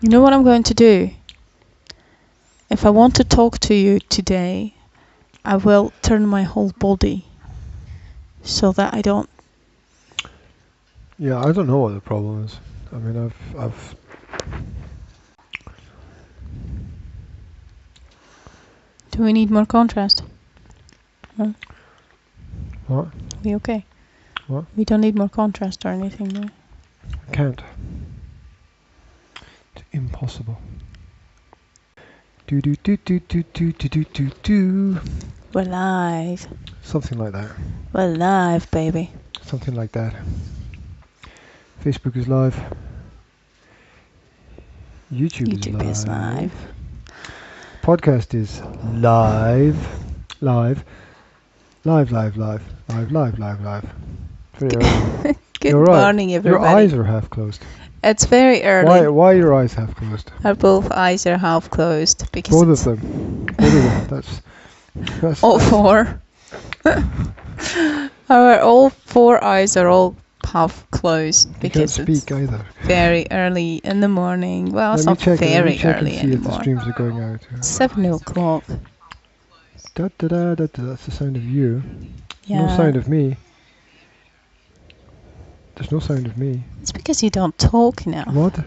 You know what I'm going to do? If I want to talk to you today, I will turn my whole body so that I don't. Yeah, I don't know what the problem is. I mean, I've. Do we need more contrast? Huh? What? Are we okay? What? We don't need more contrast or anything, do we? I can't. It's impossible. Do do do do do do do do do do. We're live. Something like that. We're live, baby. Something like that. Facebook is live. YouTube is live. Podcast is live. Live. Very early. Good You're right. morning, everybody. Your eyes are half closed. It's very early. Why are your eyes half closed? Our both eyes are half closed because Both of them. That's all four. All four eyes are all half closed because you can't it's speak either. very early in the morning. Well, it's not Let very me check early and see if the anymore. streams are going out. It's 7 o'clock. Da, da, da, da, da, that's the sound of you. Yeah. No sound of me. There's no sound of me. It's because you don't talk now. What?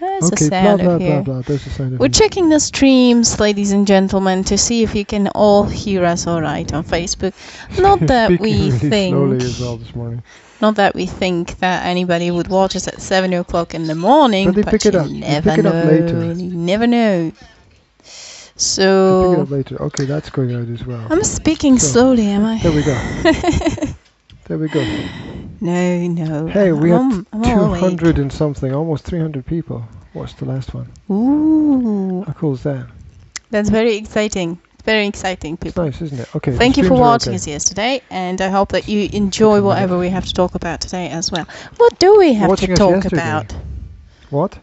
There's Okay, a sound blah, of blah, you. blah, blah. There's the sound of We're me. checking the streams, ladies and gentlemen, to see if you can all hear us all right on Facebook. Not that Speaking we really think, slowly as well this morning. not that we think that anybody would watch us at 7 o'clock in the morning, But they but pick it you up. They never pick it up know. later. You never know. I'll pick it So up later. Okay, that's going out as well. I'm speaking So, slowly, am I? There we go. There we go. No. Hey, we I'm had all awake. 200 and something, almost 300 people. What's the last one? Ooh, How cool is that? that's very exciting. Very exciting, It's people. nice, isn't it? Okay. Thank the you for streams are watching okay. us yesterday, and I hope that you Took a enjoy minute. whatever we have to talk about today as well. What do we have Watching to us talk yesterday. about? What?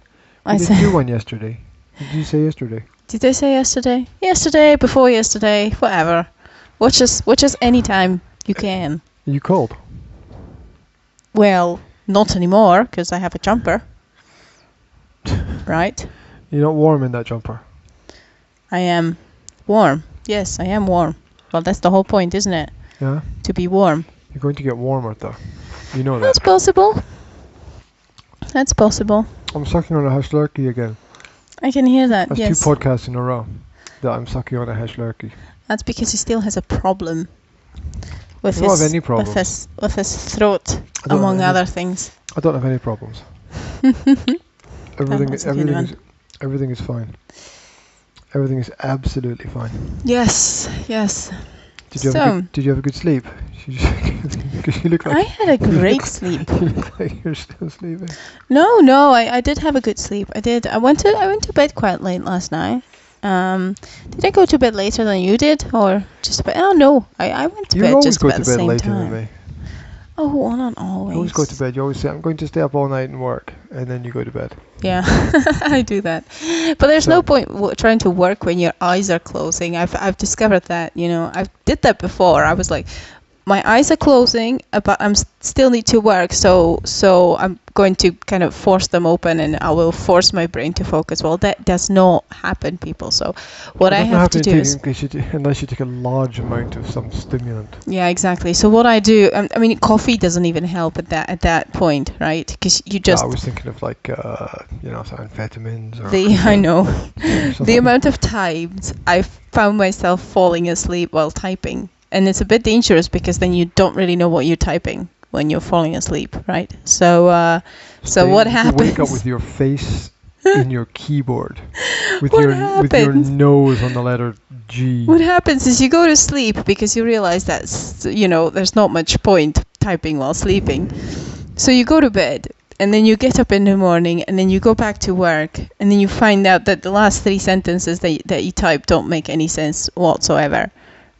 I We didn't said, do one yesterday. Did you say yesterday? did I say yesterday? Yesterday, before yesterday, whatever. Watch us anytime you can. Are you cold? Well, not anymore, because I have a jumper. Right? You're not warm in that jumper. I am warm. Yes, I am warm. Well, that's the whole point, isn't it? Yeah? To be warm. You're going to get warmer though. You know That's that. possible. That's possible. I'm sucking on a hash lurkey again. I can hear that, That's yes. 2 podcasts in a row that I'm sucking on a hash lurkey. That's because he still has a problem with I don't his have any problems. with his throat, I don't among have any- other things. I don't have any problems. was a good one. Everything is fine. Everything is absolutely fine. Yes. Did you have a good sleep? Because you look like I had a great you look- sleep. You look like you're still sleeping. No, I did have a good sleep. I did. I went to bed quite late last night. Did I go to bed later than you did, or just about? Oh no, I went to You bed always just go about to the bed same later time. than me. Oh, well, not You always. always go to bed. You always say, I'm going to stay up all night and work. And then you go to bed. Yeah, I do that. But there's no So- point trying to work when your eyes are closing. I've discovered that, I did that before. I was like, my eyes are closing, but I'm still need to work. So I'm going to kind of force them open, and I will force my brain to focus. Well, that does not happen, people. So what I have to do is, unless you take a large amount of some stimulant. yeah, exactly. So what I do, I mean, coffee doesn't even help at that point, right? Because you just I was thinking of like, some amphetamines or I know. something. The amount of times I found myself falling asleep while typing. And it's a bit dangerous because then you don't really know what you're typing when you're falling asleep, right? So what happens? You wake up with your face in your keyboard, with What your happens? nose on the letter G. What happens is you go to sleep because you realize that, there's not much point typing while sleeping. So you go to bed, and then you get up in the morning, and then you go back to work, and then you find out that the last 3 sentences that you type don't make any sense whatsoever.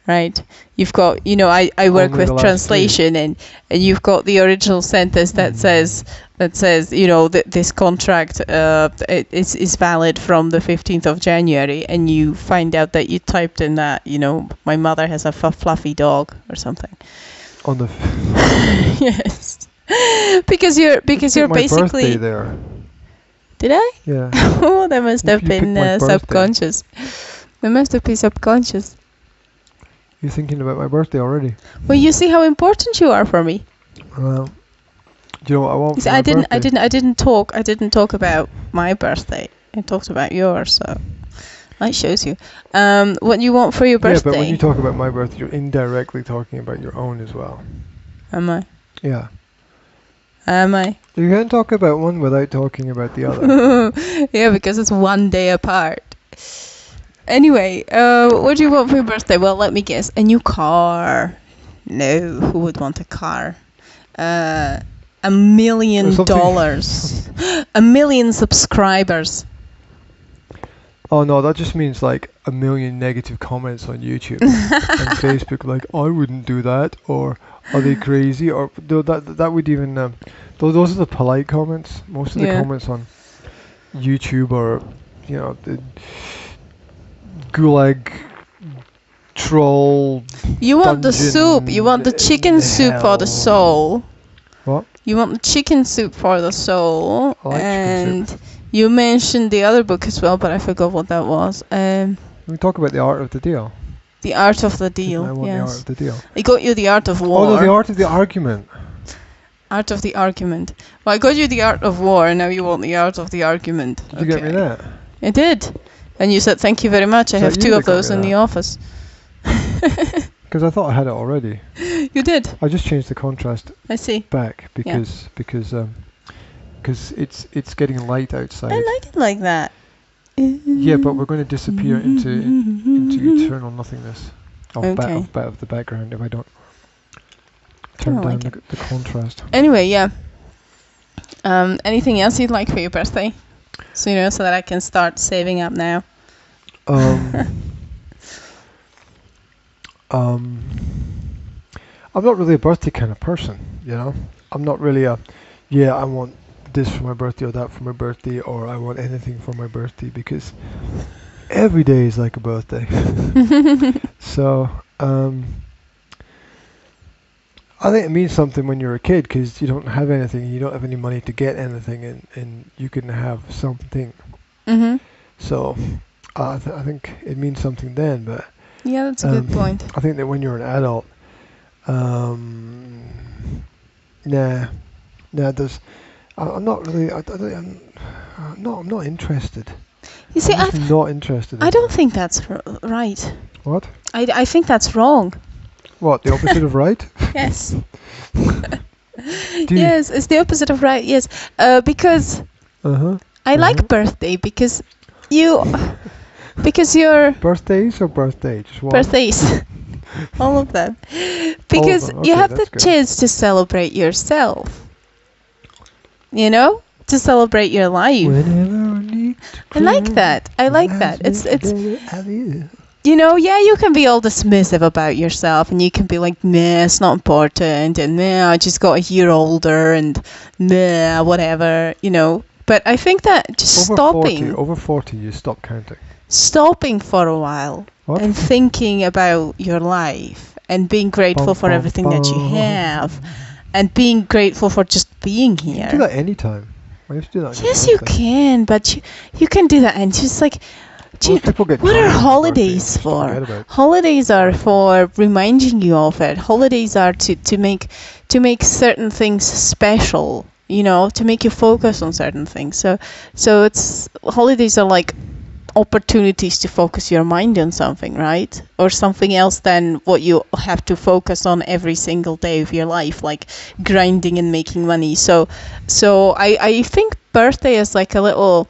Right, you've got, I work Only with the last translation, and you've got the original sentence that says, this contract is valid from the 15th of January, and you find out that you typed in that, my mother has a fluffy dog or something. On the Yes, because you're my basically birthday there. Did I? Yeah. Oh, that must have You picked been my birthday. subconscious. That must have been subconscious. You're thinking about my birthday already. Well, you see how important you are for me. Well, do you know what I want You for see, my I birthday? didn't talk about my birthday. I talked about yours, so that shows you. What you want for your Yeah, birthday? but when you talk about my birthday, you're indirectly talking about your own as well. Am I? Yeah. Am I? You can't talk about one without talking about the other. Yeah, because it's one day apart. Anyway, what do you want for your birthday? Well, let me guess. A new car. No, who would want a car? $1 million. Something- $1 million subscribers. Oh no, that just means like 1 million negative comments on YouTube and Facebook, like I wouldn't do that, or are they crazy, or that would even those are the polite comments. Most of the Yeah. comments on YouTube are, you know, the gulag troll. You want the dungeon soup. You want the chicken soup for the hell. soul. What? You want the chicken soup for the soul. I like chicken and soup. you mentioned the other book as well, but I forgot what that was. We talk about the art of the deal. The Art of the Didn't I Deal. want the art Yes. of the deal. I got you the Art of War. Oh no, the art of the argument. Art of the Argument. Well, I got you the Art of War, and now you want the Art of the Argument. Did you get me that? I did. And you said, thank you very much. I So have you 2 that of got those me in that. the office. Because I thought I had it already. You did. I just changed the contrast I see. back because it's getting light outside. I like it like that. Yeah, but we're going to disappear into eternal nothingness of Okay. the background if I don't turn don't down like the contrast. Anyway, yeah. Anything else you'd like for your birthday? So, so that I can start saving up now. I'm not really a birthday kind of person, you know. I'm not really I want this for my birthday or that for my birthday, or I want anything for my birthday, because every day is like a birthday. So, I think it means something when you're a kid, because you don't have anything, you don't have any money to get anything, and you can have something. Mm-hmm. So, I think it means something then, but Yeah, that's a good point. I think that when you're an adult, there's, I'm not really, I'm not interested. You see, I'm just not interested. I don't think that's right. What? I think that's wrong. What? The opposite of right? Yes. Do you- Yes, it's the opposite of right. Yes, because Uh-huh. I like birthday because you're Birthdays or birthday? Just one? birthdays, all of them, because them, you okay, have the that's good. chance to celebrate yourself. To celebrate your life. Whenever I need to I like cry, that. I like that. reminds me It's of you. yeah, you can be all dismissive about yourself, and you can be like, nah, it's not important, and nah, I just got a year older, and nah, whatever, But I think that just Over 40, you stop counting. stopping for a while What? and thinking about your life and being grateful for everything that you have and being grateful for just being You here. can do that anytime. Why do you have to do that? on your Yes, you birthday? can, but you can do that, and just like, Most people get what drunk are on their holidays birthday, for? forget about it. Holidays are for reminding you of it. Holidays are to make certain things special, to make you focus on certain things. So it's holidays are like opportunities to focus your mind on something, right? Or something else than what you have to focus on every single day of your life, like grinding and making money. So I think birthday is like a little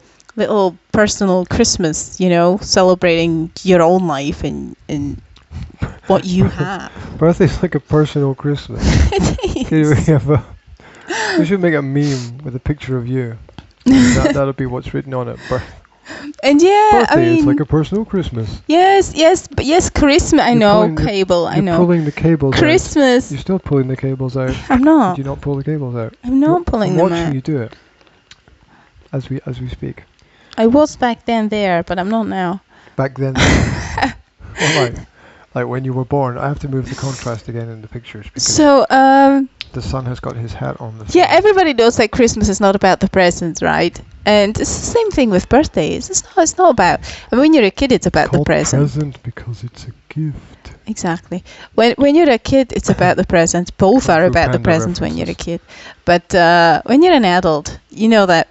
personal Christmas, celebrating your own life and what you have. Birthday's like a personal Christmas. It Okay, is. we should make a meme with a picture of you. That'll be what's written on it. And yeah, Birthday is like a personal Christmas. yes, Christmas. I You're know, pulling the- cable. I You're know. pulling the cables out. Christmas. You're still pulling the cables out. I'm not. Did you not pull the cables out? I'm not pulling I'm them watching out. you do it. As we speak. I was back then there, but I'm not now. Back then. Well, like when you were born. I have to move the contrast again in the pictures because So, the son has got his hat on. yeah, everybody knows that Christmas is not about the presents, right? And it's the same thing with birthdays. It's not about. And when you're a kid, it's about the present. Present because it's a gift. Exactly. When you're a kid, it's about the present. Both are about the present when you're a kid. But when you're an adult, you know that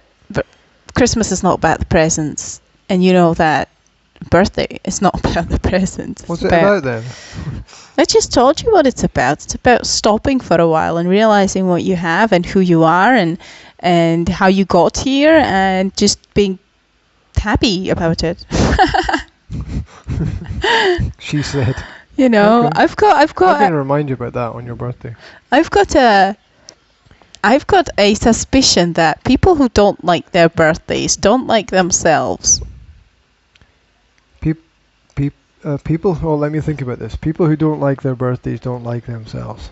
Christmas is not about the presents, and you know that birthday is not about the presents. What's it about then? I just told you what it's about. It's about stopping for a while and realizing what you have and who you are and how you got here and just being happy about it. She said. You know, Okay. I've got. I'm going to remind you about that on your birthday. I've got a suspicion that people who don't like their birthdays don't like themselves. People, well, let me think about this. People who don't like their birthdays don't like themselves.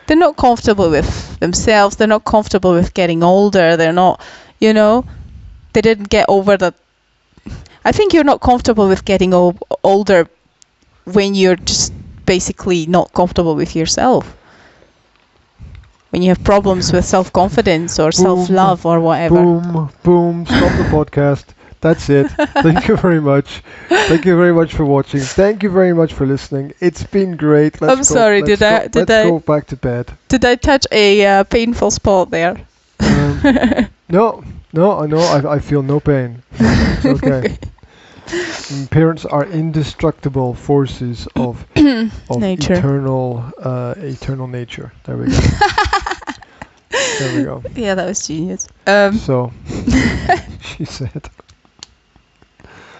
They're not comfortable with themselves. They're not comfortable with getting older. They're not, they didn't get over that. I think you're not comfortable with getting older when you're just basically not comfortable with yourself. When you have problems with self-confidence or self-love or whatever. Boom, stop the podcast. That's it. Thank you very much. Thank you very much for watching. Thank you very much for listening. It's been great. Let's go back to bed. Did I touch a painful spot there? No, I feel no pain. It's okay. Parents are indestructible forces of nature. eternal nature. There we go. There we go. Yeah, that was genius. So, she said.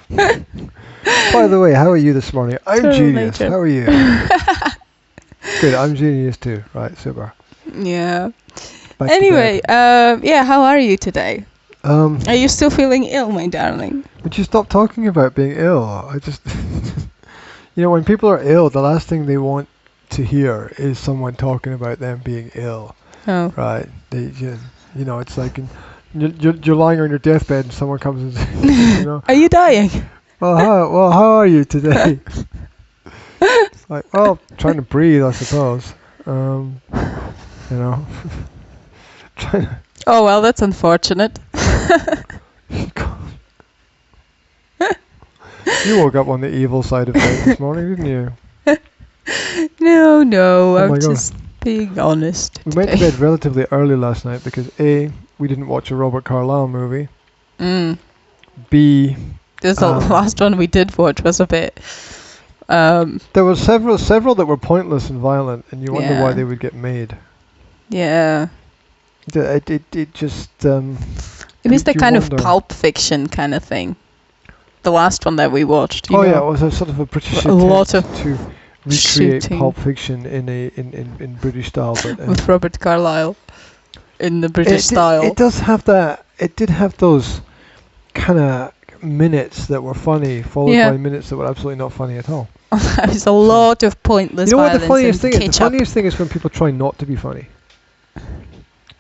By the way, how are you this morning? I'm Eternal genius. nature. How are you? Good, I'm genius too. Right, super. Yeah. Back Anyway, how are you today? to Are you still feeling ill, my darling? would you stop talking about being ill? I just, when people are ill, the last thing they want to hear is someone talking about them being ill. Oh. Right? They just, it's like you're lying on your deathbed and someone comes and Are you dying? how are you today? It's like, well, trying to breathe, I suppose. Trying to. Oh well, that's unfortunate. You woke up on the evil side of things this morning, didn't you? No, Oh my I'm God. just being honest. We went to today. bed relatively early last night because A, we didn't watch a Robert Carlyle movie. B, This the last one we did watch was a bit. there were several that were pointless and violent, and you wonder why Yeah. they would get made. Yeah. It just. It was the you kind of wonder. Pulp Fiction kind of thing. The last one that we watched. You Oh know? yeah, it was a sort of a British A lot attempt of to recreate shooting. Pulp Fiction in British style, but With Robert Carlyle in the British style. It does have that. It did have those kind of minutes that were funny, followed by minutes that were absolutely not funny at all. There's a lot of pointless You know what violence the funniest and thing is? The ketchup. funniest thing is when people try not to be funny.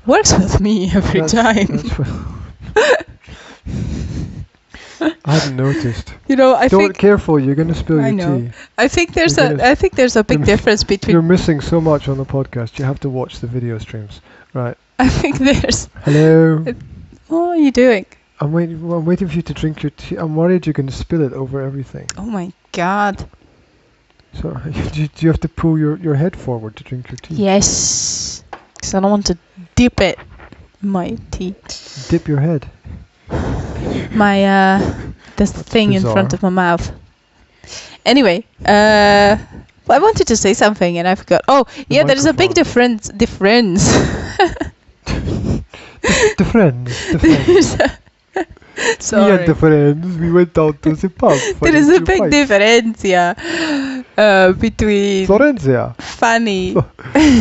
Works with me every time. That's I hadn't noticed. I Don't think careful, you're going to spill I your know. tea. I think there's You're a big difference You're between. missing so much on the podcast. You have to watch the video streams. Right. I think there's. Hello. What are you doing? I'm waiting for you to drink your tea. I'm worried you're going to spill it over everything. Oh my God. So do you have to pull your head forward to drink your tea? Yes. Because I don't want to dip it in my tea. Dip your head. This thing in front bizarre. of my mouth. Anyway, I wanted to say something and I forgot. Oh, yeah, there's a big difference. The friends. Sorry. Me and the friends, we went down to the pub. There is a big difference, between Florenzia. funny.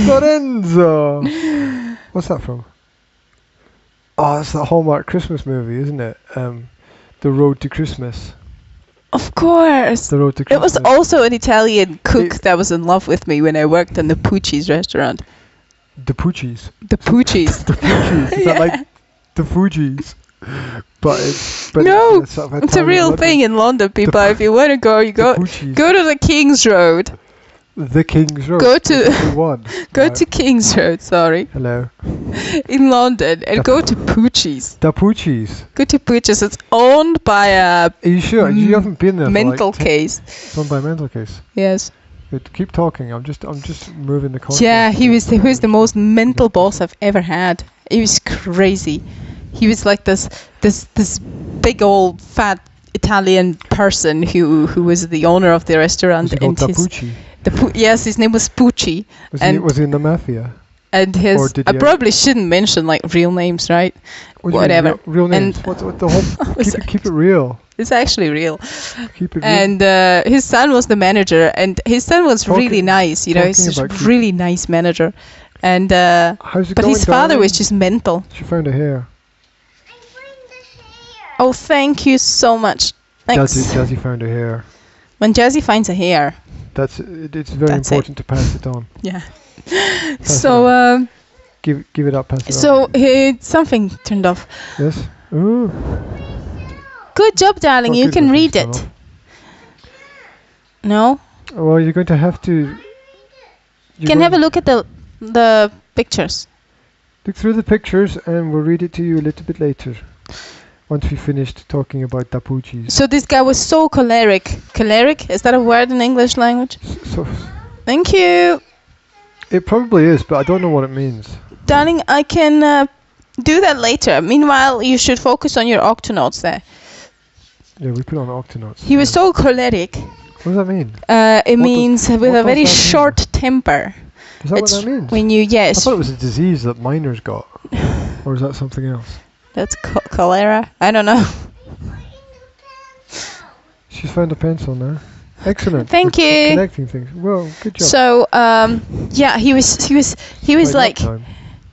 Lorenzo. What's that from? Oh, it's the Hallmark Christmas movie, isn't it? The Road to Christmas. Of course. The Road to It Christmas. was also an Italian cook that was in love with me when I worked in the Pucci's restaurant. The Poochies. The Pucci's. The Poochies. Is that like the Fugees? But it's sort of It's a real thing in London, people. If you want to go, you go Poochies. to the King's Road The King's Road. Go to one. go Right. to King's Road, sorry, Hello. in London, and go to Pucci's. Da Pucci's. Go to Pucci's. It's owned by a Are you sure? You haven't been there mental for like case. It's owned by a mental case. Yes. Good. Keep talking. I'm just moving the context. Yeah, he was the most mental boss I've ever had. He was crazy. He was like this big old fat Italian person who was the owner of the restaurant. Was he called Da Pucci? Yes, his name was Pucci. Was he in the mafia? And Or did I he- probably shouldn't mention like real names, right? What do you mean, Whatever. Real names. And- What the whole? Keep it real. It's actually real. Keep it real. And his son was the manager, and his son was really Talking- nice. You know, he's talking a about really nice manager. And How's it but going, his father darling? was just mental. She found a hair. Oh, thank you so much. Thanks. Jazzy found a hair. When Jazzy finds a hair. It's very That's important to pass it on. Yeah. it So Give it up. Pass it on. so something turned off. Yes. Ooh. Good job, darling. Oh, You good, can nothing's read gone it. off. No? Well, you're going to have to. You can have a look at the pictures. Look through the pictures, and we'll read it to you a little bit later. Once we finished talking about Da Pucci's. So this guy was so choleric. Choleric? Is that a word in English language? So Thank you. it probably is, but I don't know what it means. Darling, I can do that later. Meanwhile, you should focus on your octonauts there. Yeah, we put on octonauts. He was so choleric. What does that mean? It means with what a very does that mean? short temper. Is that It's what that means? when you, I yes, thought it was a disease that miners got. Or is that something else? that's cholera. I don't know. She's found a pencil now. Excellent. Thank We're you. Connecting things. Well, good job. So, yeah, he was Right, like, nap time.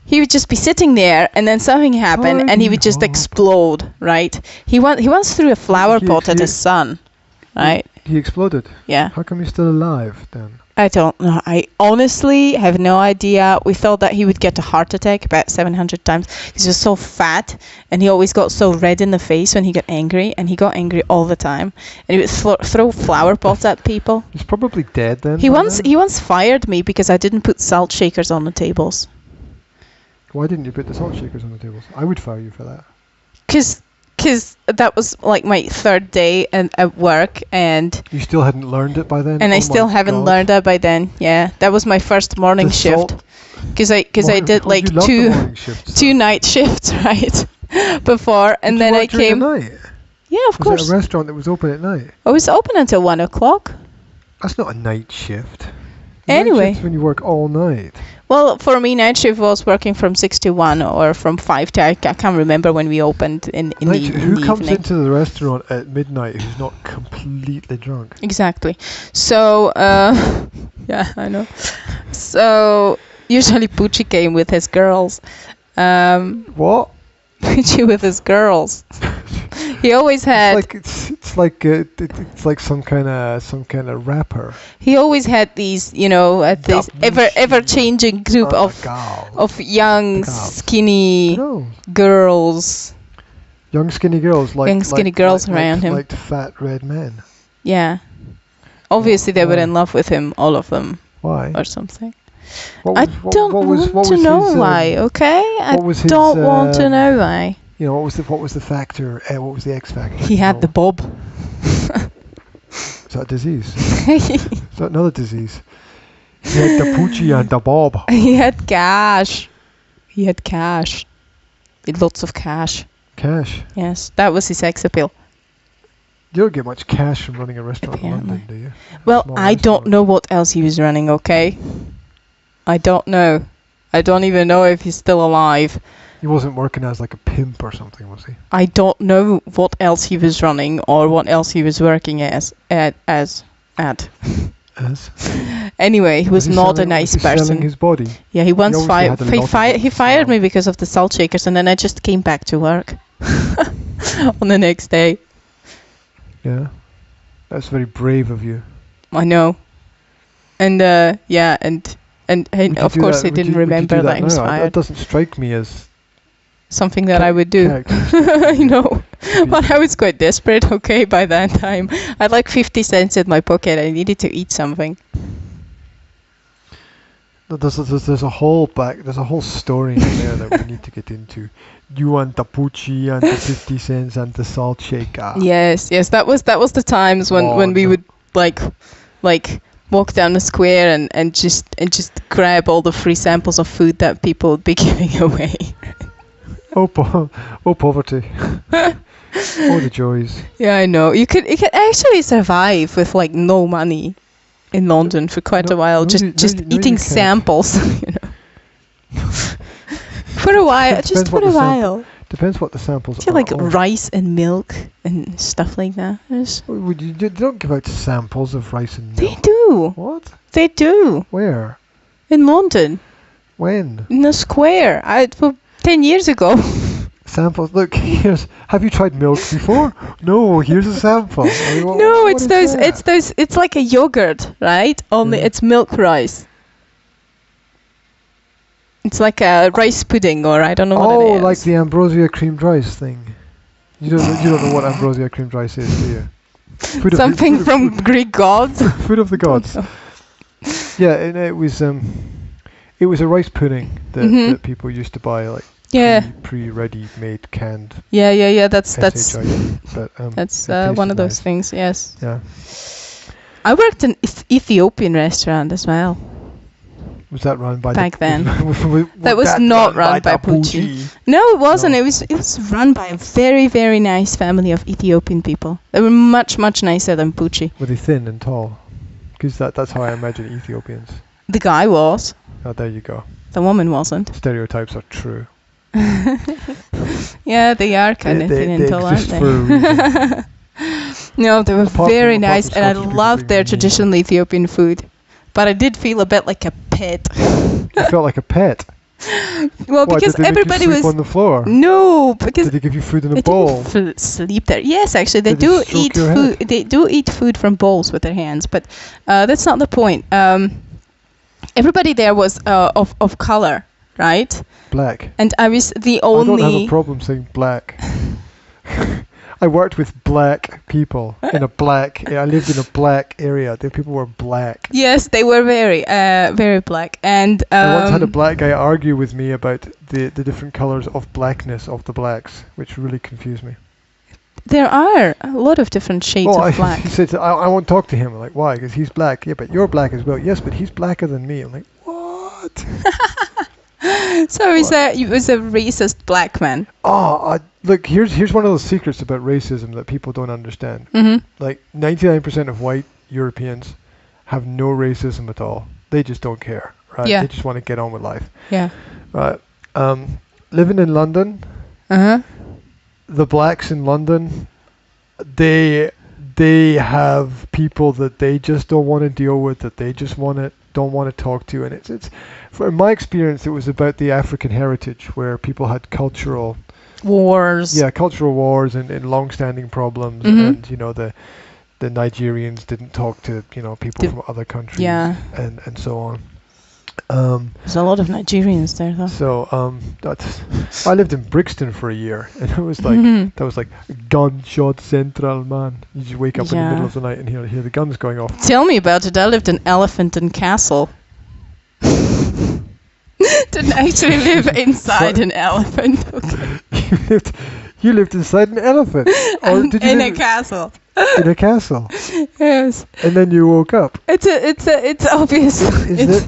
he would just be sitting there, and then something happened, and he would just Hidey hop. explode, right? He once threw a flower pot at his son, right? He exploded. Yeah. How come he's still alive then? I don't know. I honestly have no idea. We thought that he would get a heart attack about 700 times because he was so fat, and he always got so red in the face when he got angry, and he got angry all the time. And he would throw flower pots at people. He's probably dead then. He by once then. he once fired me because I didn't put salt shakers on the tables. Why didn't you put the salt shakers on the tables? I would fire you for that. Cause that was like my third day at work, and You still hadn't learned it by then? I Oh still my haven't God. learned that by then. Yeah, that was my first morning The shift. salt- Because I did Oh, like you love the morning shifts, two though. night shifts, right? Before, and Did then you I work during came. the night? Yeah, of Was course. it a restaurant that was open at night? I was open until 1 o'clock. That's not a night shift. A Anyway. night shift's when you work all night. Well, for me, night shift was working from 6 to 1 or from 5 to. I can't remember when we opened in the, Night shi- in who the comes evening. into the restaurant at midnight who's not completely drunk? Exactly. So, yeah, I know. So, usually Pucci came with his girls. What? Pucci with his girls. He always had. It's like some kind of rapper. He always had these, you know, this ever changing group of young Gal. skinny No. girls. Young skinny girls like Young skinny girls around him. like fat red men. Yeah. Obviously, they were Why? in love with him, all of them, Why? or something. What I was- what- don't what was- want what to was know his, why. Okay, I what was his, don't want to know why. You know, what was the factor? What was the X factor? He had the bob. Is that a disease? Is that another disease? He had the Pucci and the Bob. He had cash. He had cash. With lots of cash. Cash. Yes, that was his sex appeal. You don't get much cash from running a restaurant Apparently. in London, do you? Well, Small I don't restaurant. know what else he was running, okay? I don't know. I don't even know if he's still alive. He wasn't working as like a pimp or something, was he? I don't know what else he was running or what else he was working as. As? Anyway, he was not a selling- nice was he selling person. his body? Yeah, he once obviously had a lot of he it, fired so- me because of the salt shakers, and then I just came back to work on the next day. Yeah. That's very brave of you. I know. And yeah, and Would you of do course that- I would you- didn't would you remember do that he was now? That fired. doesn't strike me as Something that I would do. characteristic. I know. Would be- But I was quite desperate, okay, by that time. I had like 50 cents in my pocket. I needed to eat something. There's a whole story in there that we need to get into. You want the poochie and the 50 cents and the salt shaker. Yes, that was the times when we would like walk down the square and just grab all the free samples of food that people would be giving away. Oh poverty. Oh, the joys. Yeah, I know. You could actually survive with like no money in London for quite a while, just eating samples, you know. For a while, just for a while. Depends what the samples are. Like of. rice and milk and stuff like that. You don't give out samples of rice and milk. They do. What? They do. Where? In London. When? In the square. 10 years ago. Samples. Look, have you tried milk before? No, here's a sample. I mean, no, it's those. It's like a yogurt, right? Only it's milk rice. It's like a rice pudding, or I don't know what it is. Oh, like the ambrosia creamed rice thing. You don't know what ambrosia creamed rice is, do you? Something from Greek gods. Food of the gods. Yeah, and it was a rice pudding that people used to buy, like. Yeah. Pre-ready made canned. Yeah. That's one of those things. Yes. Yeah. I worked in Ethiopian restaurant as well. Was that run by back then? That was not run by Poochie. No, it wasn't. No. It was run by a very, very nice family of Ethiopian people. They were much nicer than Poochie. Were they thin and tall? Because that's how I imagine Ethiopians. The guy was. Oh, there you go. The woman wasn't. Stereotypes are true. Yeah, they are kind of thin and tall, aren't they? No, they were very nice, and I loved their traditional Ethiopian food. But I did feel a bit like a pet. You felt like a pet? Well, because everybody was on the floor. No, because did they give you food in a bowl? Sleep there. Yes, actually, they do eat food. They do eat food from bowls with their hands, but that's not the point. Everybody there was of color. Right? Black. And I was the only... I don't have a problem saying black. I worked with black people in a black... I lived in a black area. The people were black. Yes, they were very black. And I once had a black guy argue with me about the different colours of blackness of the blacks, which really confused me. There are a lot of different shades of black. He said, I won't talk to him. I'm like, why? Because he's black. Yeah, but you're black as well. Yes, but he's blacker than me. I'm like, what? So it was a racist black man. Look, here's one of those secrets about racism that people don't understand. Mm-hmm. Like 99% of white Europeans have no racism at all. They just don't care, right? Yeah. They just want to get on with life. Yeah. Right. Living in London, the blacks in London, they have people that they just don't want to deal with, that they just don't want to talk to, and it's in my experience, it was about the African heritage where people had cultural wars. Yeah, cultural wars and long-standing problems, and the Nigerians didn't talk to people from other countries, and so on. There's a lot of Nigerians there, though. So I lived in Brixton for a year, and it was like that was like gunshot central, man. You just wake up in the middle of the night and hear the guns going off. Tell me about it. I lived in Elephant and Castle. Didn't actually live inside an elephant. Okay. You lived inside an elephant, or did you in a castle? In a castle. Yes. And then you woke up. It's obvious.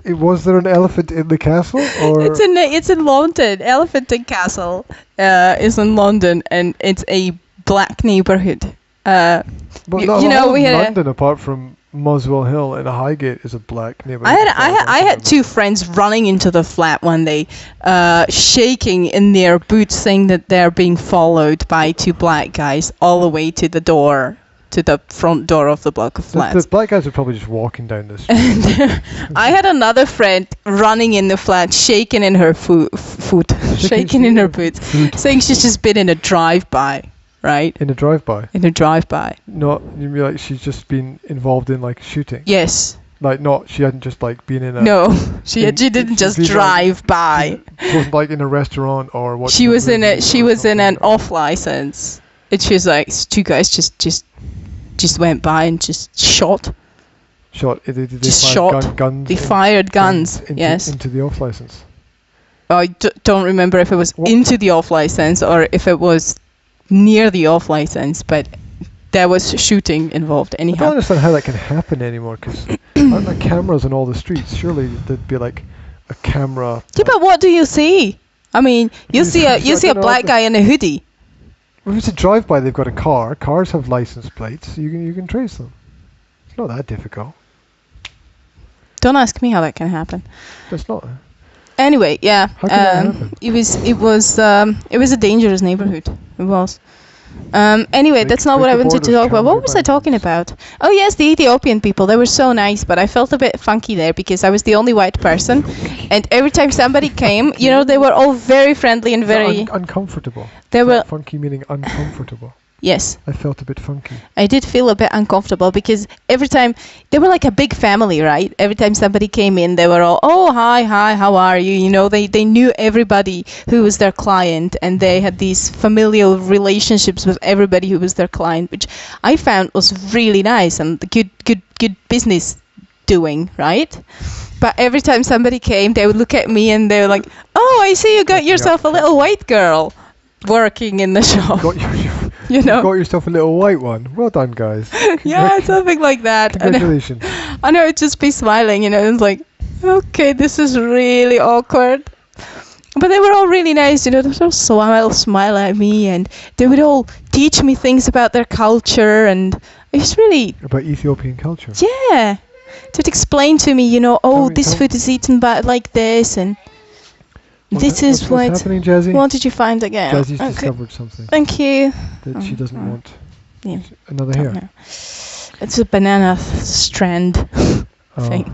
Was there an elephant in the castle, or it's in London. Elephant and Castle is in London, and it's a black neighbourhood. But we had London, apart from Muswell Hill and Highgate, is a black neighbourhood. I had two friends running into the flat one day, shaking in their boots, saying that they're being followed by two black guys all the way to the door, to the front door of the block of flats. The black guys are probably just walking down the street. And I had another friend running in the flat, shaking in her shaking in her boots, saying she's just been in a drive-by. Right? In a drive-by? In a drive-by. Not, you mean like she's just been involved in like shooting? Yes. Like she hadn't just like been in a... No, she didn't just drive by. She wasn't like in a restaurant or what? She was in an off license. And she was like, two guys just went by and just shot. They Just fired shot. guns. They fired guns. Yes. Into the off license. I don't remember if it was What? into the off license or if it was near the off license, but there was shooting involved I don't anyhow. understand how that can happen anymore, because aren't there cameras on all the streets? Surely there'd be like a camera. Yeah, but what do you see? I mean, you see a don't know black guy in a hoodie. If it's a drive-by, they've got a car. Cars have license plates. You can trace them. It's not that difficult. Don't ask me how that can happen. That's not. Anyway, yeah. How can that happen? It was a dangerous neighborhood. It was. Anyway, Break- that's not what break I the wanted to borders, talk about. can't What do was I talking violence. about? Oh yes, the Ethiopian people. They were so nice, but I felt a bit funky there because I was the only white person, and every time somebody came, they were all very friendly and very. Uncomfortable. They were. Funky meaning uncomfortable. Yes, I felt a bit funky. I did feel a bit uncomfortable because every time they were like a big family, right? Every time somebody came in, they were all, "Oh, hi, how are you?" They knew everybody who was their client, and they had these familial relationships with everybody who was their client, which I found was really nice and good business doing, right? But every time somebody came, they would look at me and they were like, "Oh, I see you got yourself a little white girl working in the shop." Got yourself a little white one. Well done, guys. Yeah, something like that. Congratulations. I know, it'd just be smiling, it's like, okay, this is really awkward. But they were all really nice, they would all smile at me, and they would all teach me things about their culture, and it was really, About Ethiopian culture. yeah. They'd explain to me, this tell- food is eaten like this, and this is what's happening, Jazzy? what did you find again? Jazzy's Okay. discovered something Thank you. that she doesn't want. Yeah. Another Don't hair. know. It's a banana strand thing.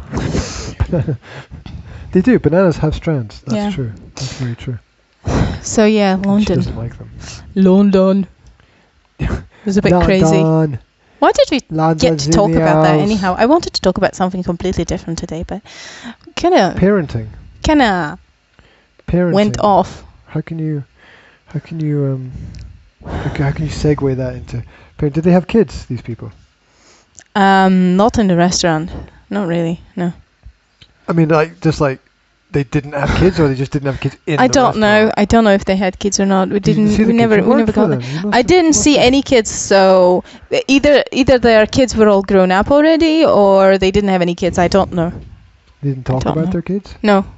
They do. Bananas have strands. That's Yeah. true. That's very true. So yeah, She London. doesn't like them. London. It was a bit crazy. London. Why did we London's get to in talk the about that house. anyhow? I wanted to talk about something completely different today, but kinda Parenting. Parenting. went off. How can you segue that into parent? Did they have kids, these people? Not in the restaurant. Not really. No. I mean, they didn't have kids, or they just didn't have kids in I the don't know. restaurant? I don't know if they had kids or not. We Did you didn't. see the We kids? never. You We worked never for got them. that. You must I have didn't worked see for any kids. So either their kids were all grown up already, or they didn't have any kids. I don't know. They didn't talk don't about know. their kids? No. Oh,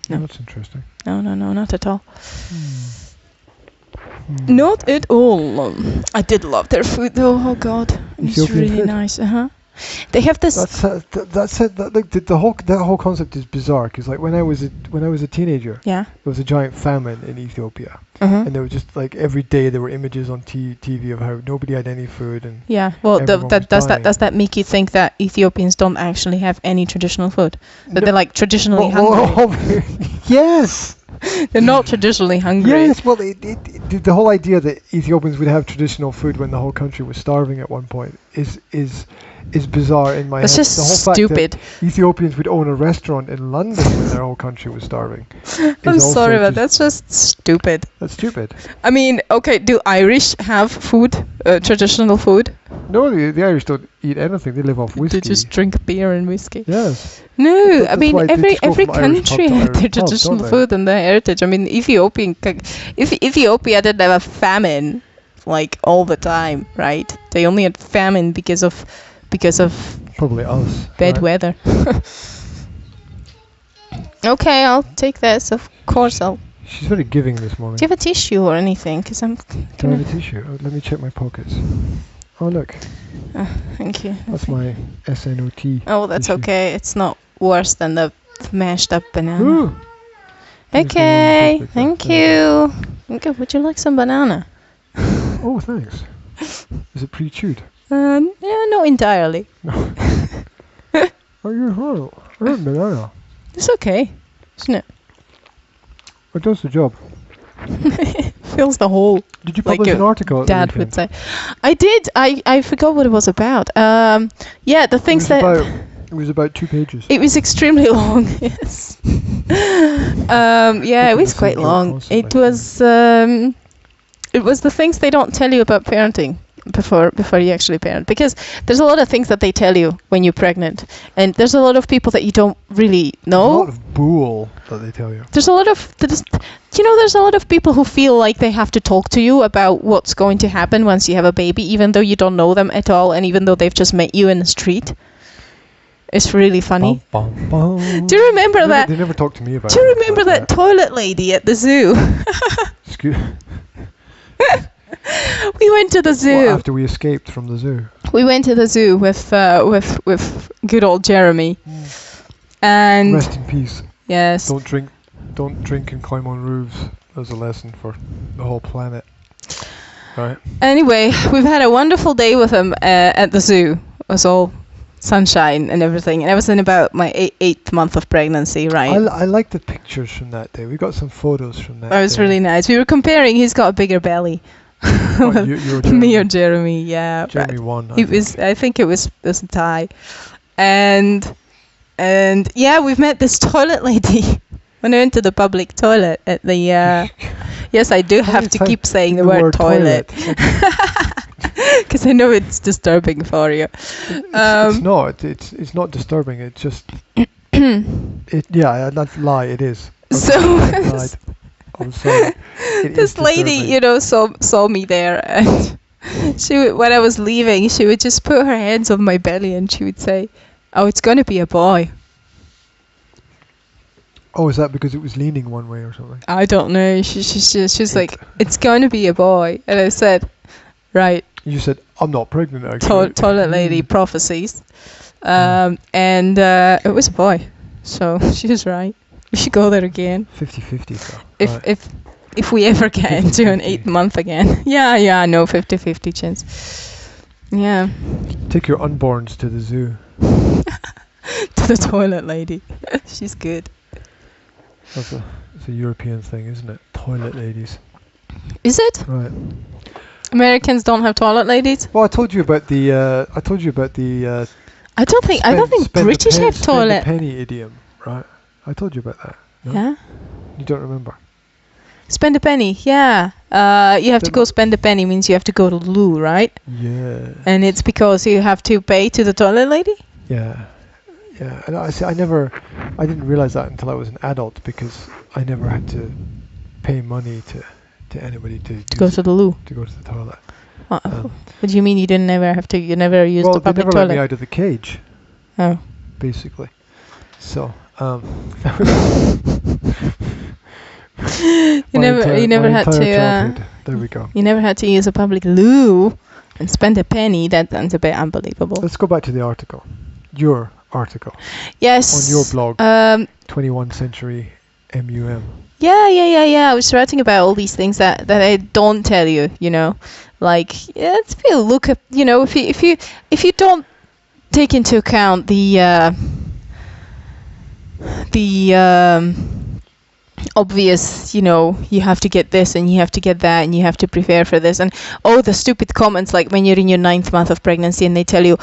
No. that's interesting. No, not at all. Not at all. I did love their food though. Oh God, it's Ethiopian really food? nice. They have this. The whole concept is bizarre, because like when I was a teenager, Yeah. there was a giant famine in Ethiopia, Uh-huh. and there was just like every day there were images on TV of how nobody had any food, and Yeah. Well, everyone was does dying. that make you think that Ethiopians don't actually have any traditional food? That No- they're like traditionally Well, hungry? yes. They're not traditionally hungry. Yes, well, the whole idea that Ethiopians would have traditional food when the whole country was starving at one point is bizarre in my It's head. just The whole fact stupid. that Ethiopians would own a restaurant in London when their whole country was starving. I'm is also sorry, but just- that's just stupid. That's stupid. I mean, okay, do Irish have food, traditional food? No, the Irish don't eat anything. They live off whiskey. They just drink beer and whiskey. Yes. No, I That's mean why they just go every from Irish pub country to had Irish their pub, don't traditional they? food and their heritage. I mean, if Ethiopia didn't have a famine like all the time, right? They only had famine because of Probably us. bad right? weather. Okay, I'll take this. Of course, I'll. She's very giving this morning. Do you have a tissue or anything? Because I'm. Can I have a tissue? Oh, let me check my pockets. Oh, look. Thank you. That's my SNOT. Oh, that's tissue. okay. It's not worse than the mashed up banana. Ooh. Okay, Thanks, thank Victor. you. Okay, would you like some banana? Oh, thanks. Is it pre-chewed? Yeah, not entirely. Oh, you're horrible. I love banana. It's okay, isn't it? It does the job. Fills the hole. Did you Like publish your an article? at the Dad weekend? would say. I did. I forgot what it was about. Yeah, the things that. It was about 2 pages. It was extremely long. Yes. Yeah, it was quite long. It was the things they don't tell you about parenting. before you actually parent, because there's a lot of things that they tell you when you're pregnant, and there's a lot of people that you don't really know. There's a lot of bull that they tell you. There's a lot of there's a lot of people who feel like they have to talk to you about what's going to happen once you have a baby, even though you don't know them at all, and even though they've just met you in the street. It's really funny. Bum, bum, bum. Do you remember that? They never talked to me about it. Do you remember that toilet lady at the zoo? Excuse. We went to the zoo. Well, after we escaped from the zoo. We went to the zoo with good old Jeremy. And rest in peace. yes. Don't drink and climb on roofs. As a lesson for the whole planet. Right. Anyway, we've had a wonderful day with him at the zoo. It was all sunshine and everything, and I was in about my eighth month of pregnancy, right? I like the pictures from that day. We got some photos from that. That was day. really nice. We were comparing. He's got a bigger belly. Oh, you were Me or Jeremy? Yeah. Jeremy won. I think it was a tie, and yeah, we've met this toilet lady. When I went to the public toilet at the yes, I do have to keep saying the word toilet. Because I know it's disturbing for you. It's not. It's not disturbing. It's just. That's lie. It is. Okay, So I'm sorry. This lady, saw me there, and when I was leaving, she would just put her hands on my belly, and she would say, "Oh, it's gonna be a boy." Oh, is that because it was leaning one way or something? I don't know. She's like, "It's gonna be a boy," and I said, "Right." You said, "I'm not pregnant, actually." Toilet lady prophecies. And it was a boy. So she was right. We should go there again. 50-50, so. If we ever get into an 8th month again. Yeah, no, 50-50 chance. Yeah. Take your unborns to the zoo. To the toilet lady. She's good. It's a European thing, isn't it? Toilet ladies. Is it? Right. Americans don't have toilet ladies? Well, I told you about the. I don't think British have toilet. Spend a penny idiom, right? I told you about that. No? Yeah. You don't remember? Spend a penny, yeah. You have to go spend a penny means you have to go to the loo, right? Yeah. And it's because you have to pay to the toilet lady? Yeah. Yeah. And I didn't realize that until I was an adult, because I never had to pay money to anybody to go to the loo. To go to the toilet. What do you mean you never used the public they never toilet? let me out of the cage. Oh. Basically. So, you never had to there we go. You never had to use a public loo and spend a penny. That's a bit unbelievable. Let's go back to the article. Your article. Yes. On your blog. 21st Century MUM. Yeah. I was writing about all these things that I don't tell you, like, if you look at, if you don't take into account the obvious, you have to get this and you have to get that and you have to prepare for this, and the stupid comments like when you're in your 9th month of pregnancy and they tell you,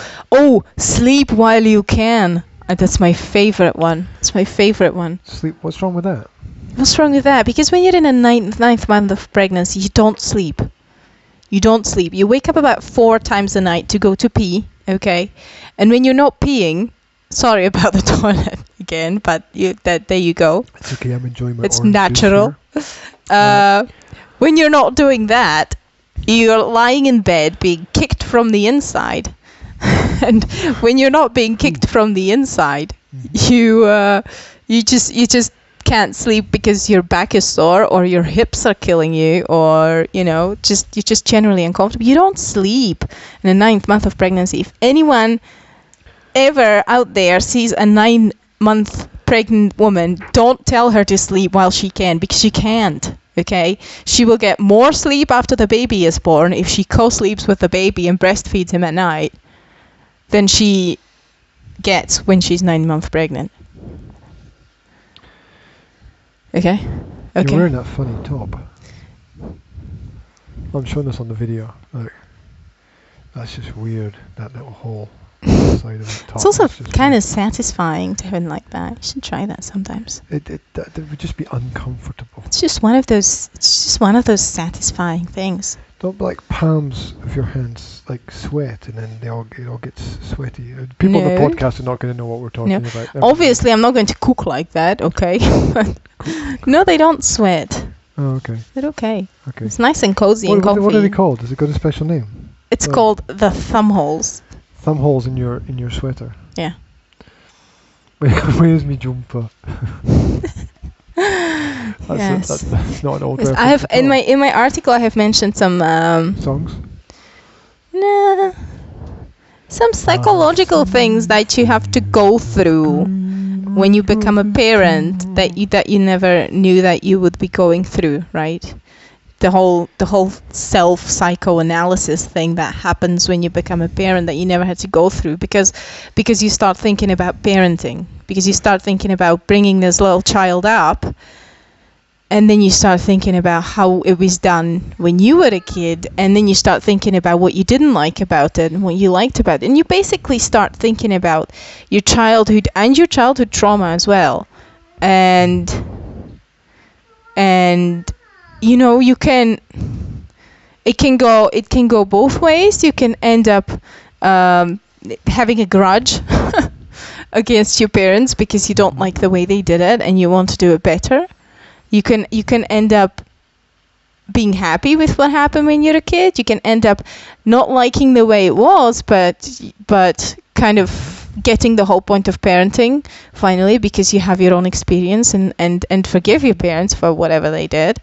sleep while you can. That's my favorite one. It's my favorite one. Sleep? What's wrong with that? What's wrong with that? Because when you're in a ninth month of pregnancy, you don't sleep. You wake up about 4 times a night to go to pee, okay? And when you're not peeing, sorry about the toilet again, but there you go. It's okay, I'm enjoying my It's natural. When you're not doing that, you're lying in bed being kicked from the inside. And when you're not being kicked from the inside, you just can't sleep because your back is sore or your hips are killing you, or you're just generally uncomfortable. You don't sleep in the 9th month of pregnancy. If anyone ever out there sees a 9-month pregnant woman, don't tell her to sleep while she can, because she can't. Okay, she will get more sleep after the baby is born if she co-sleeps with the baby and breastfeeds him at night than she gets when she's 9 months pregnant. Okay. You're wearing that funny top. I'm showing this on the video. Look, that's just weird. That little hole inside of the top. It's also kind of satisfying to have it like that. You should try that sometimes. It would just be uncomfortable. It's just one of those. It's just one of those satisfying things. Don't like palms of your hands like sweat, and then it all gets sweaty. People on the No. podcast are not going to know what we're talking about. Obviously, I'm not going to cook like that, okay? No, they don't sweat. Oh, okay. They're okay. Okay. It's nice and cozy and comfy. What are they called? Has it got a special name? It's called the thumb holes. Thumb holes in your sweater. Yeah. Where's me jumper? Yes. That's not an old Yes, reference. I have at all. in my article I have mentioned some Songs. nah, some psychological things that you have to go through when you become a parent that you never knew that you would be going through, right? The whole self psychoanalysis thing that happens when you become a parent that you never had to go through because you start thinking about parenting, because you start thinking about bringing this little child up, and then you start thinking about how it was done when you were a kid, and then you start thinking about what you didn't like about it and what you liked about it, and you basically start thinking about your childhood and your childhood trauma as well, and you know, it can go both ways. You can end up having a grudge against your parents because you don't like the way they did it and you want to do it better. You can end up being happy with what happened when you're a kid. You can end up not liking the way it was, but kind of getting the whole point of parenting finally because you have your own experience and forgive your parents for whatever they did.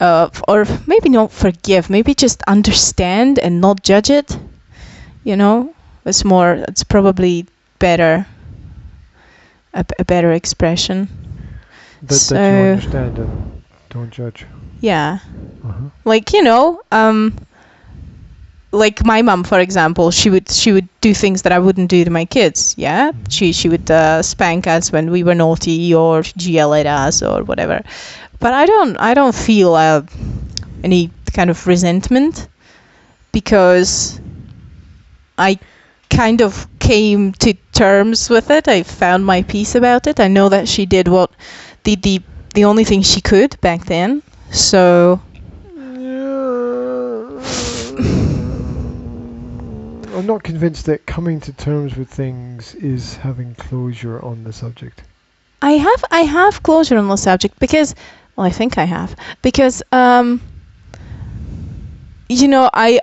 Or maybe not forgive, maybe just understand and not judge it. You know, it's probably better, a better expression. That you understand and don't judge. Yeah. Uh-huh. Like, you know, like my mom, for example, she would do things that I wouldn't do to my kids. Yeah, she would spank us when we were naughty or yell at us or whatever. But I don't feel any kind of resentment because I kind of came to terms with it. I found my peace about it. I know that she did what the only thing she could back then. So I'm not convinced that coming to terms with things is having closure on the subject. I have closure on the subject because, well, I think I have because you know, I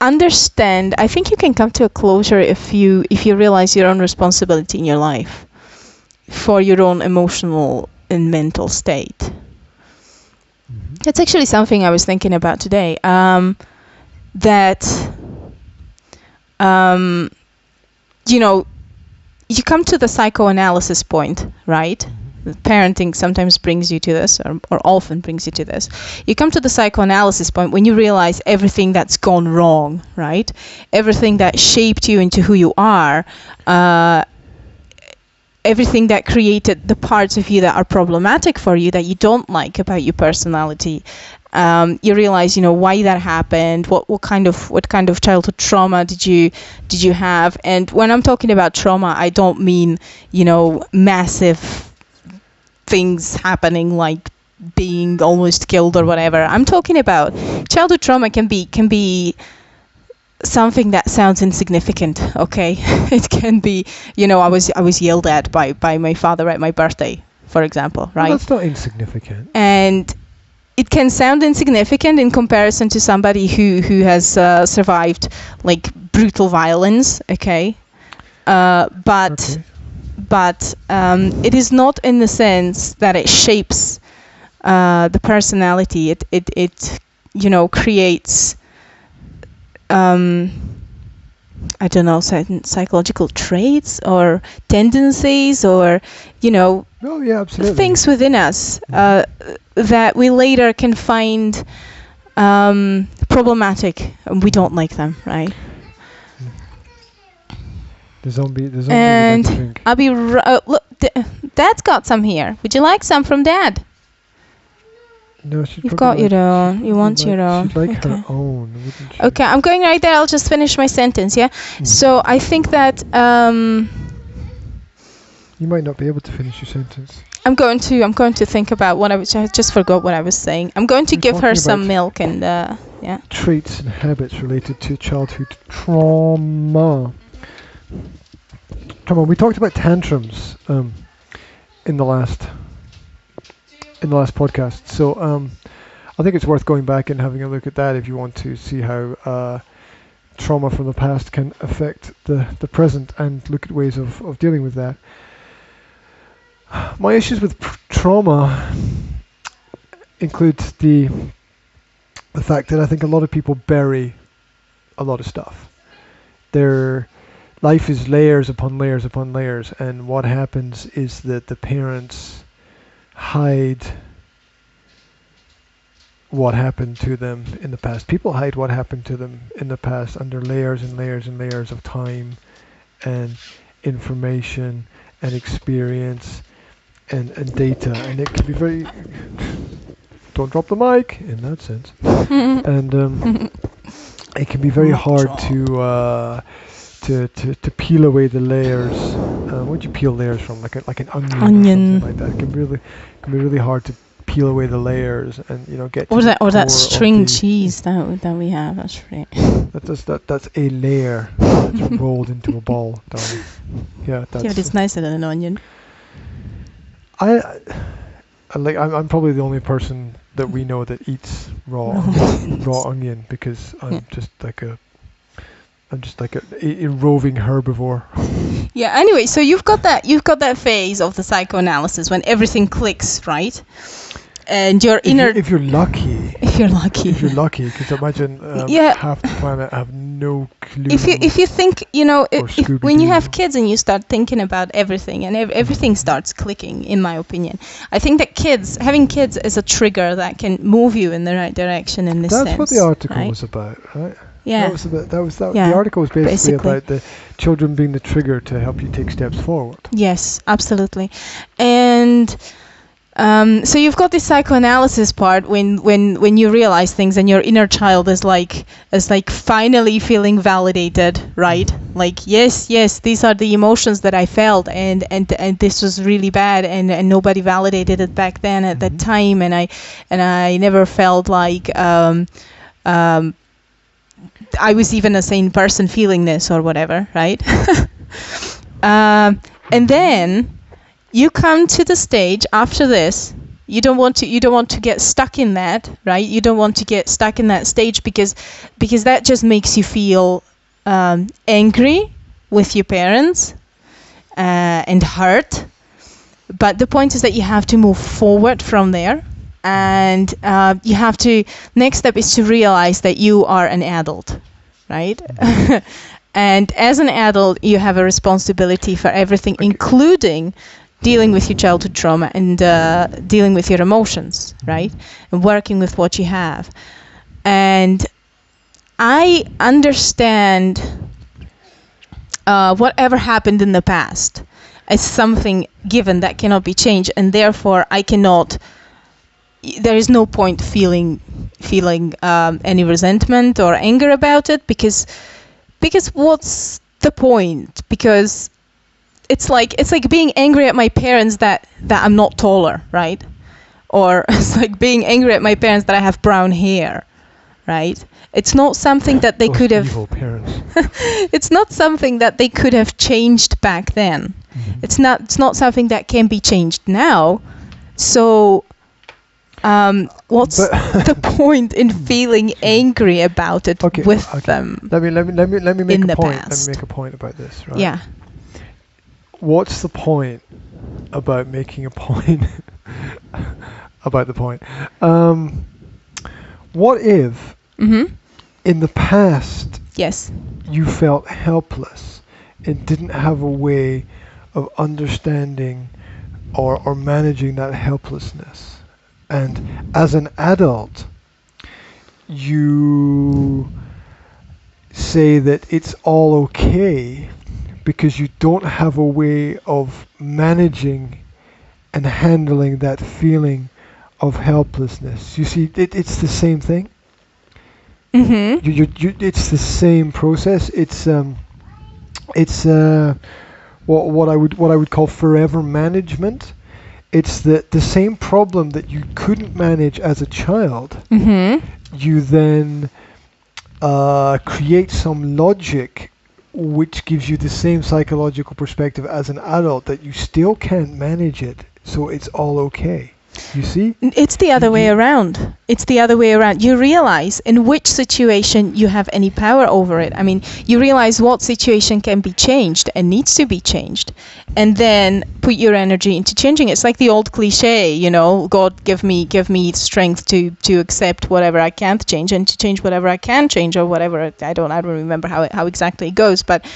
understand. I think you can come to a closure if you realize your own responsibility in your life for your own emotional and mental state. Mm-hmm. That's actually something I was thinking about today. That you know, you come to the psychoanalysis point, right? Mm-hmm. Parenting sometimes brings you to this, or often brings you to this. You come to the psychoanalysis point when you realize everything that's gone wrong, right? Everything that shaped you into who you are, everything that created the parts of you that are problematic for you, that you don't like about your personality. You realize, you know, why that happened, what kind of childhood trauma did you have. And when I'm talking about trauma, I don't mean, you know, massive things happening like being almost killed or whatever. I'm talking about childhood trauma can be something that sounds insignificant, okay? It can be, you know, I was yelled at by my father at my birthday, for example, right? Well, that's not insignificant. And it can sound insignificant in comparison to somebody who has survived like brutal violence, okay? But it is not in the sense that it shapes the personality. It you know, creates I don't know, certain psychological traits or tendencies or, you know, Oh yeah, absolutely. things within us that we later can find problematic and we don't like them, right? The zombie And drink. I'll be look, Dad's got some here. Would you like some from Dad? No, she'd You've probably got your like- own. she'd You want probably your own. She'd like Okay. her own, wouldn't she? Okay, I'm going right there. I'll just finish my sentence, yeah? So I think that You might not be able to finish your sentence. I'm going to think about I just forgot what I was saying. I'm going to give her some milk and yeah. Traits and habits related to childhood trauma. We talked about tantrums in the last podcast. So I think it's worth going back and having a look at that if you want to see how trauma from the past can affect the present and look at ways of dealing with that. My issues with trauma include the fact that I think a lot of people bury a lot of stuff. Their life is layers upon layers upon layers, and what happens is that the parents hide what happened to them in the past. People hide what happened to them in the past under layers and layers and layers of time and information and experience and data, and it can be very, don't drop the mic in that sense, and it can be very hard to peel away the layers. Where'd you peel layers from? Like an onion. Or something like that. It can be really hard to peel away the layers and get. Or that string cheese that we have. That's right. That's a layer that's rolled into a ball, darling. Yeah, but it's nicer than an onion. I'm probably the only person that we know that eats raw onion, because I'm just like a roving herbivore. Yeah. Anyway, so you've got that phase of the psychoanalysis when everything clicks, right? And your inner. If you're lucky. If you're lucky, because imagine half the planet have no clue. If you think, when you have kids and you start thinking about everything and everything starts clicking, in my opinion, I think that having kids is a trigger that can move you in the right direction in this sense. That's what the article was about, right? Yeah. The article was basically about the children being the trigger to help you take steps forward. Yes, absolutely. And so you've got this psychoanalysis part when you realize things and your inner child is like finally feeling validated, right? Like yes, these are the emotions that I felt, and this was really bad, and nobody validated it back then at that time, and I never felt like I was even a sane person feeling this or whatever, right? And then you come to the stage after this. You don't want to get stuck in that, right? You don't want to get stuck in that stage because that just makes you feel angry with your parents and hurt. But the point is that you have to move forward from there. And you have to, next step is to realize that you are an adult, right? And as an adult, you have a responsibility for everything, including dealing with your childhood trauma and dealing with your emotions, right? And working with what you have. And I understand whatever happened in the past as something given that cannot be changed, and therefore there is no point feeling any resentment or anger about it, because what's the point? Because it's like being angry at my parents that I'm not taller, right? Or it's like being angry at my parents that I have brown hair, right? It's not something that they could have. Evil parents. It's not something that they could have changed back then. Mm-hmm. It's not something that can be changed now. So. What's the point in feeling angry about it with them? Let me make in a the point. Past. Let me make a point about this, right? Yeah. What's the point about making a point about the point? What if in the past you felt helpless and didn't have a way of understanding or managing that helplessness? And as an adult, you say that it's all okay because you don't have a way of managing and handling that feeling of helplessness. You see, it's the same thing. Mm-hmm. It's the same process. It's what I would call forever management. it's the same problem that you couldn't manage as a child. Mm-hmm. You then create some logic which gives you the same psychological perspective as an adult that you still can't manage it, so it's all okay. You see? It's the other way around. It's the other way around. You realize in which situation you have any power over it. I mean, you realize what situation can be changed and needs to be changed, and then put your energy into changing it. It's like the old cliche, you know, God give me strength to accept whatever I can't change and to change whatever I can change, or whatever. I don't remember how exactly it goes, but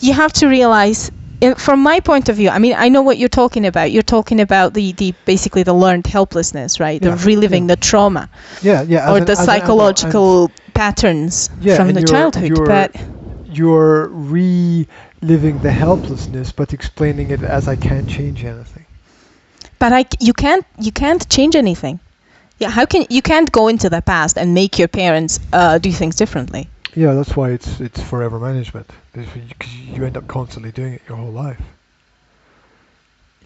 you have to realize. From my point of view, I mean, I know what you're talking about. You're talking about the basically the learned helplessness, right? Yeah, the reliving the trauma. Yeah. Or the psychological patterns from the childhood. But you're reliving the helplessness, but explaining it as I can't change anything. But you can't change anything. Yeah, you can't go into the past and make your parents do things differently. Yeah, that's why it's forever management, because you end up constantly doing it your whole life.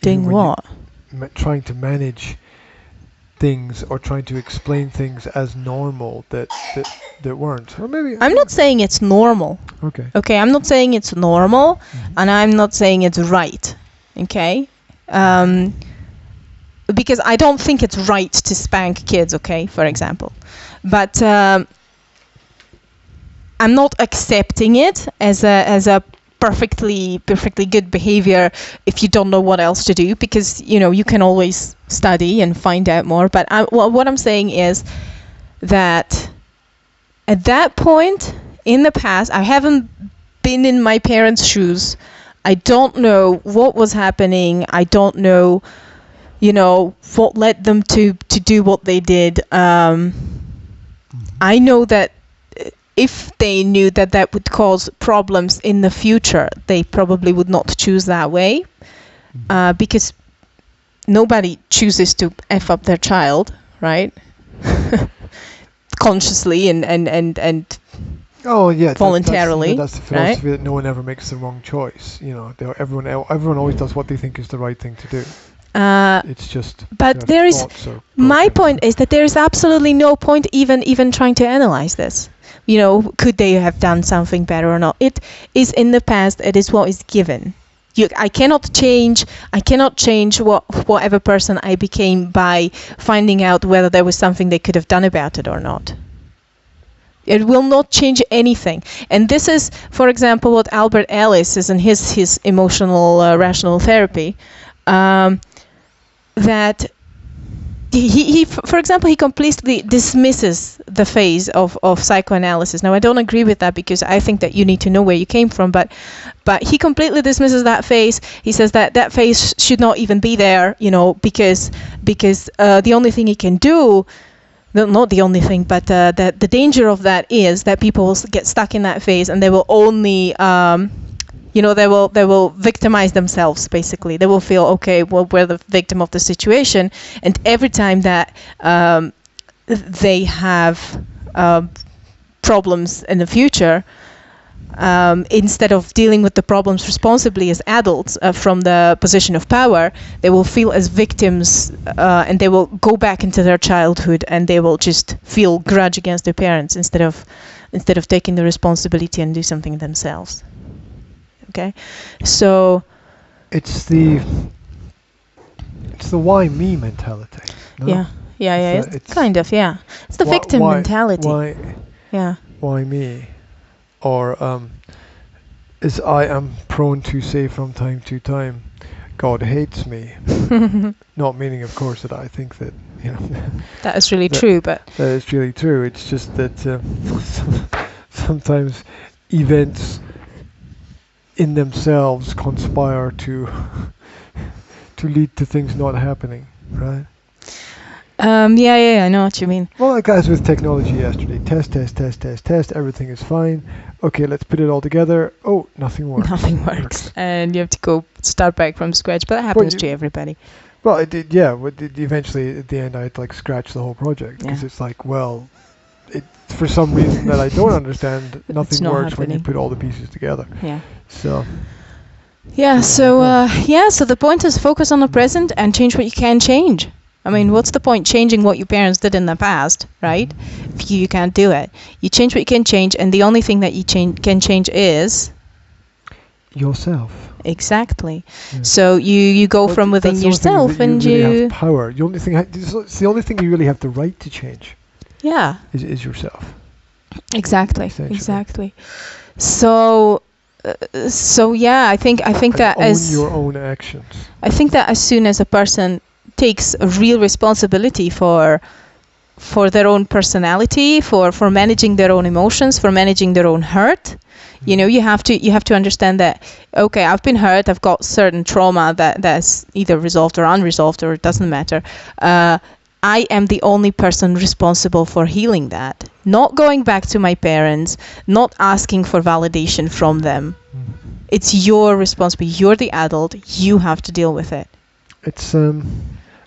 Doing what? Trying to manage things or trying to explain things as normal that weren't. Or maybe I'm not saying it's normal. Okay. Okay, I'm not saying it's normal, and I'm not saying it's right. Okay. Because I don't think it's right to spank kids. Okay, for example, but. I'm not accepting it as a perfectly good behavior if you don't know what else to do, because you can always study and find out more. But what I'm saying is that at that point in the past, I haven't been in my parents' shoes. I don't know what was happening. I don't know, what led them to do what they did. I know that if they knew that would cause problems in the future, they probably would not choose that way, because nobody chooses to F up their child, right? Consciously and oh yeah, voluntarily. That's the philosophy, right? That no one ever makes the wrong choice. Everyone always does what they think is the right thing to do. It's just. But there is. My point is that there is absolutely no point even trying to analyze this. Could they have done something better or not? It is in the past. It is what is given. I cannot change whatever person I became by finding out whether there was something they could have done about it or not. It will not change anything. And this is, for example, what Albert Ellis says in his emotional rational therapy, that he, for example, he completely dismisses the phase of psychoanalysis. Now, I don't agree with that, because I think that you need to know where you came from, but he completely dismisses that phase. He says that phase should not even be there, because the only thing he can do, not the only thing, but the danger of that is that people will get stuck in that phase, and they will only they will victimize themselves. Basically, they will feel, okay, well, we're the victim of the situation, and every time that they have problems in the future, instead of dealing with the problems responsibly as adults from the position of power, they will feel as victims, and they will go back into their childhood, and they will just feel grudge against their parents instead of taking the responsibility and do something themselves. Okay, so it's the why me mentality. No? Yeah. It's kind of, yeah. It's the victim mentality. Why me? Or as I am prone to say from time to time, God hates me. Not meaning, of course, that I think that that is really true, but that is really true. It's just that sometimes events in themselves conspire to lead to things not happening, right? Yeah, I know what you mean. Well, like guys with technology yesterday, test, everything is fine. Okay, let's put it all together. Oh, nothing works. Nothing works, and you have to go start back from scratch. But that happens to everybody. Well, it did. Yeah, eventually at the end, I had to scratch the whole project, because it's like, well, for some reason that I don't understand, nothing works when you put all the pieces together. Yeah. So. Yeah, so the point is focus on the present and change what you can change. I mean, what's the point changing what your parents did in the past, right? If you can't do it. You change what you can change, and the only thing that you can change is... yourself. Exactly. Yeah. So you go from within yourself and you really you... have power. The only thing it's the only thing you really have the right to change. Yeah. Is yourself. Exactly. So yeah, I think that own as your own actions. I think that as soon as a person takes a real responsibility for their own personality, for managing their own emotions, for managing their own hurt, you know, you have to understand that, okay, I've been hurt, I've got certain trauma that's either resolved or unresolved, or it doesn't matter. I am the only person responsible for healing that. Not going back to my parents, not asking for validation from them. It's your responsibility. You're the adult. You have to deal with it. It's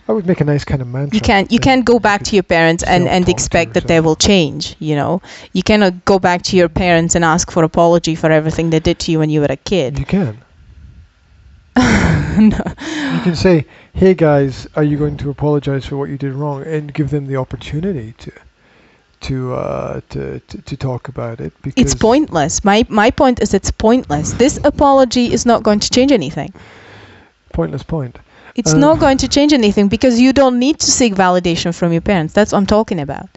I would make a nice kind of mantra. You can't go back to your parents and expect that they will change, you know. You cannot go back to your parents and ask for apology for everything they did to you when you were a kid. You can. No. You can say, "Hey guys, are you going to apologize for what you did wrong?" and give them the opportunity to talk about it, because it's pointless. My point is, it's pointless. This apology is not going to change anything. Pointless point. It's not going to change anything, because you don't need to seek validation from your parents. That's what I'm talking about.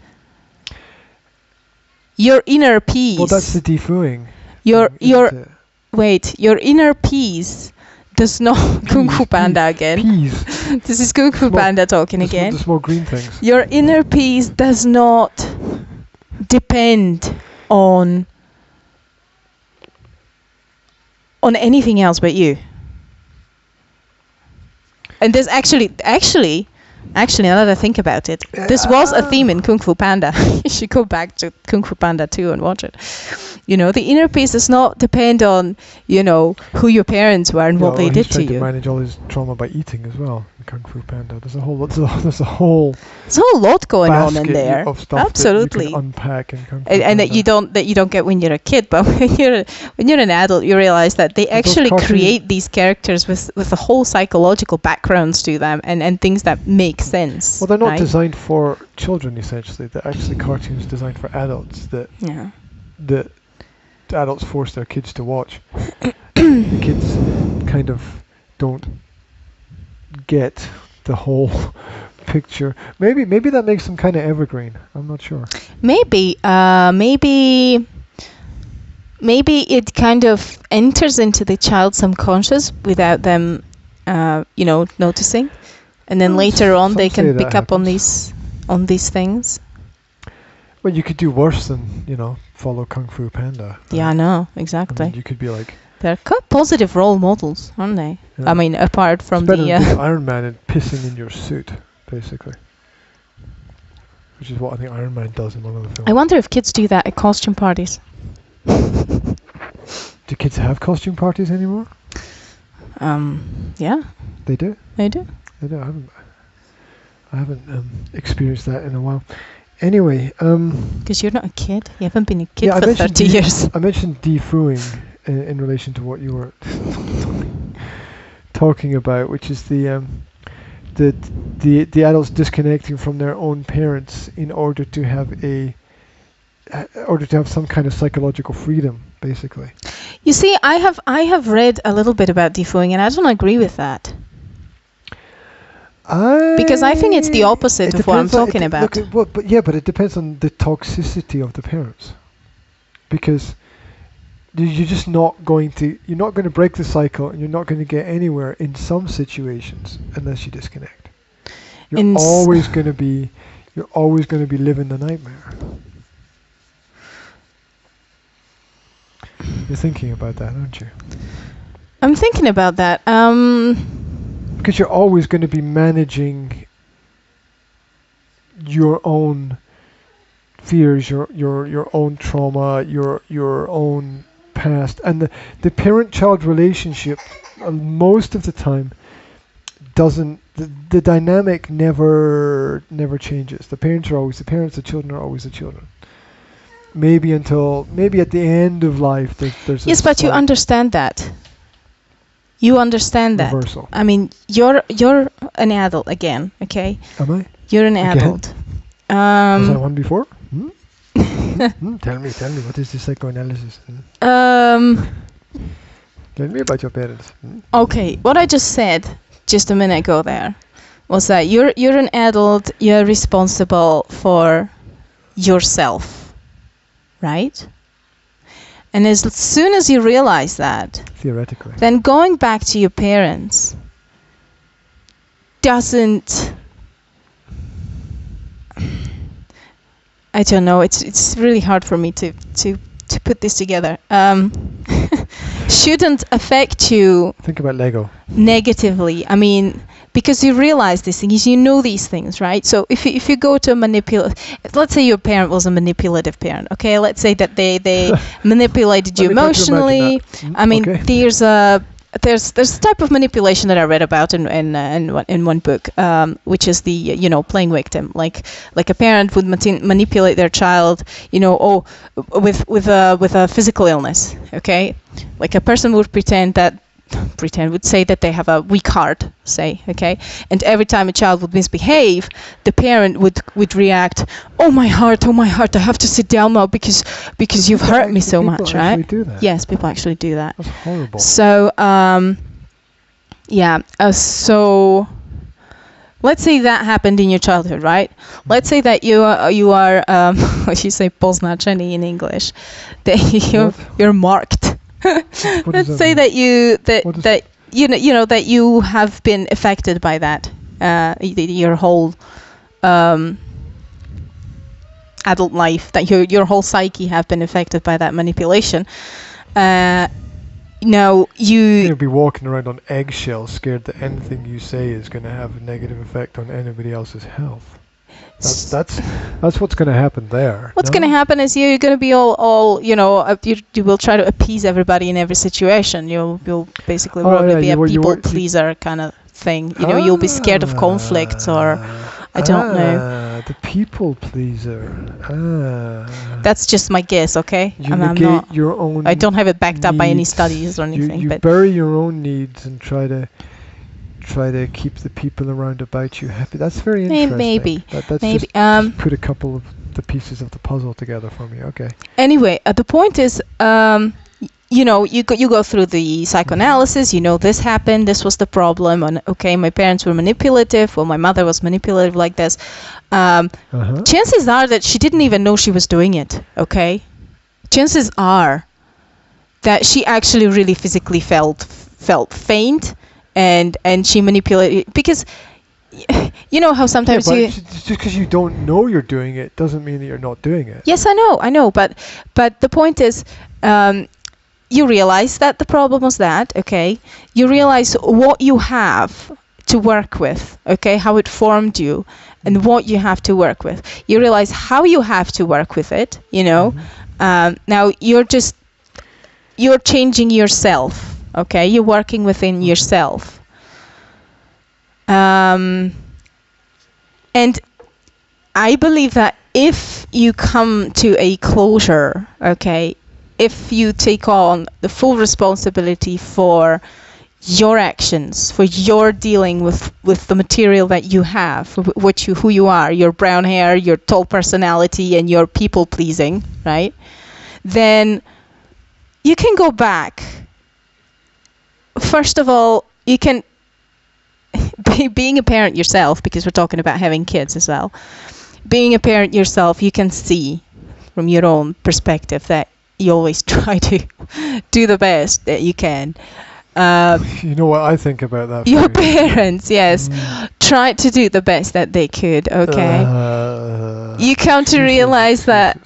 Your inner peace. Well, that's the defooing. Your inner peace does not... Kung Fu Panda again. Peas. This is Kung Fu Panda talking again. The small green things. Your inner peace does not depend on anything else but you. And there's actually, now that I think about it, this was a theme in Kung Fu Panda. You should go back to Kung Fu Panda 2 and watch it. You know, the inner peace does not depend on, you know, who your parents were and what they did to you. He's trying to manage all his trauma by eating as well in Kung Fu Panda. There's a whole lot going on in there. Of stuff Absolutely. that you can unpack in Kung Fu and Panda. that you don't get when you're a kid, but when you're an adult, you realize that they actually create these characters with a whole psychological backgrounds to them and things that make sense. Well, they're not designed for children, essentially. They're actually cartoons designed for adults that adults force their kids to watch. The kids kind of don't get the whole picture. Maybe that makes them kind of evergreen. I'm not sure. Maybe it kind of enters into the child's subconscious without them, noticing, and then later on they can pick up on these things. Well, you could do worse than, follow Kung Fu Panda. Yeah, I know, exactly. I mean, you could be like... They're quite positive role models, aren't they? Yeah. I mean, apart from it's better than being Iron Man and pissing in your suit, basically. Which is what I think Iron Man does in one of the films. I wonder if kids do that at costume parties. Do kids have costume parties anymore? Yeah. They do? They do. They do. I haven't experienced that in a while. Anyway, because you're not a kid. You haven't been a kid for 30 years. I mentioned defooing in relation to what you were talking about, which is the adults disconnecting from their own parents in order to have some kind of psychological freedom, basically. You see, I have read a little bit about defooing, and I don't agree with that. Because I think it's the opposite of what I'm talking about. But it depends on the toxicity of the parents. Because you're just not going to break the cycle, and you're not going to get anywhere in some situations unless you disconnect. You're always going to be living the nightmare. You're thinking about that, aren't you? I'm thinking about that. Because you're always going to be managing your own fears, your own trauma, your own past, and the parent-child relationship most of the time doesn't. The dynamic never changes. The parents are always the parents. The children are always the children. Maybe at the end of life, there's. Yes, but you understand that. You understand that. Reversal. I mean, you're an adult again, okay? Am I? You're an Again? adult. Was I one before? Tell me, what is this psychoanalysis? Tell me about your parents. Okay, what I just said just a minute ago there was that you're an adult, you're responsible for yourself, right? And as soon as you realize that, Theoretically. then going back to your parents doesn't, I don't know, it's really hard for me to put this together. Shouldn't affect you Think about Lego. negatively. I mean, because you realize these things, you know these things, right? So if you go to let's say your parent was a manipulative parent, okay? Let's say that they manipulated you Let me try to imagine emotionally. that. I mean, Okay. there's a type of manipulation that I read about in one book, which is the playing victim. Like a parent would manipulate their child, with a physical illness. Okay, like a person would would say that they have a weak heart, say, okay, and every time a child would misbehave, the parent would react, oh my heart, I have to sit down now because you've hurt me so much, right? People actually do that. Yes, people actually do that. That's horrible. So, so let's say that happened in your childhood, right? Let's say that you are what you say, poznačený in English, that you're marked. Let's say that you have been affected by that, your whole adult life, that your whole psyche have been affected by that manipulation. Now You'll be walking around on eggshells, scared that anything you say is going to have a negative effect on anybody else's health. That's what's going to happen there. What's going to happen is you're going to be all you will try to appease everybody in every situation. You'll basically be a people pleaser kind of thing. You'll be scared of conflict, or I don't know. The people pleaser. That's just my guess, okay? You I'm negate not. your own. I don't have it backed up by any needs. studies or anything. You but bury your own needs and try to keep the people around about you happy. That's very interesting. Maybe. That's maybe. just put a couple of the pieces of the puzzle together for me. Okay. Anyway, the point is, you go through the psychoanalysis. This happened. This was the problem. And okay, my parents were manipulative. Well, my mother was manipulative like this. Chances are that she didn't even know she was doing it. Okay. Chances are that she actually really physically felt faint. And she manipulated, because you know how sometimes just because you don't know you're doing it doesn't mean that you're not doing it. Yes, I know, but the point is, you realize that the problem was that, okay? You realize what you have to work with, okay? How it formed you, and what you have to work with. You realize how you have to work with it, Now you're changing yourself. Okay, you're working within yourself. And I believe that if you come to a closure, okay, if you take on the full responsibility for your actions, for your dealing with the material that you have, who you are, your brown hair, your tall personality, and your people pleasing, right? Then you can go back. First of all, you can, being a parent yourself, because we're talking about having kids as well, being a parent yourself, you can see from your own perspective that you always try to do the best that you can. You know what I think about that? Your parents, yes, tried to do the best that they could, okay? You come to realize that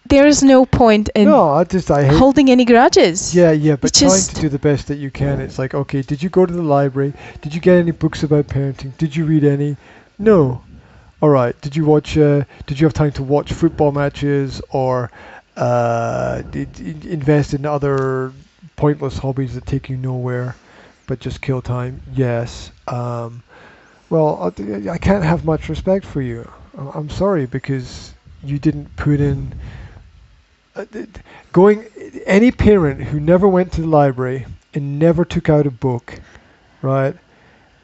there is no point in I hate holding any grudges. Yeah, but trying to do the best that you can. It's like, okay, did you go to the library? Did you get any books about parenting? Did you read any? No. All right. Did you watch? Did you have time to watch football matches, or invest in other pointless hobbies that take you nowhere, but just kill time? Yes. Well, I can't have much respect for you. I'm sorry, because you didn't put in. Any parent who never went to the library and never took out a book, right?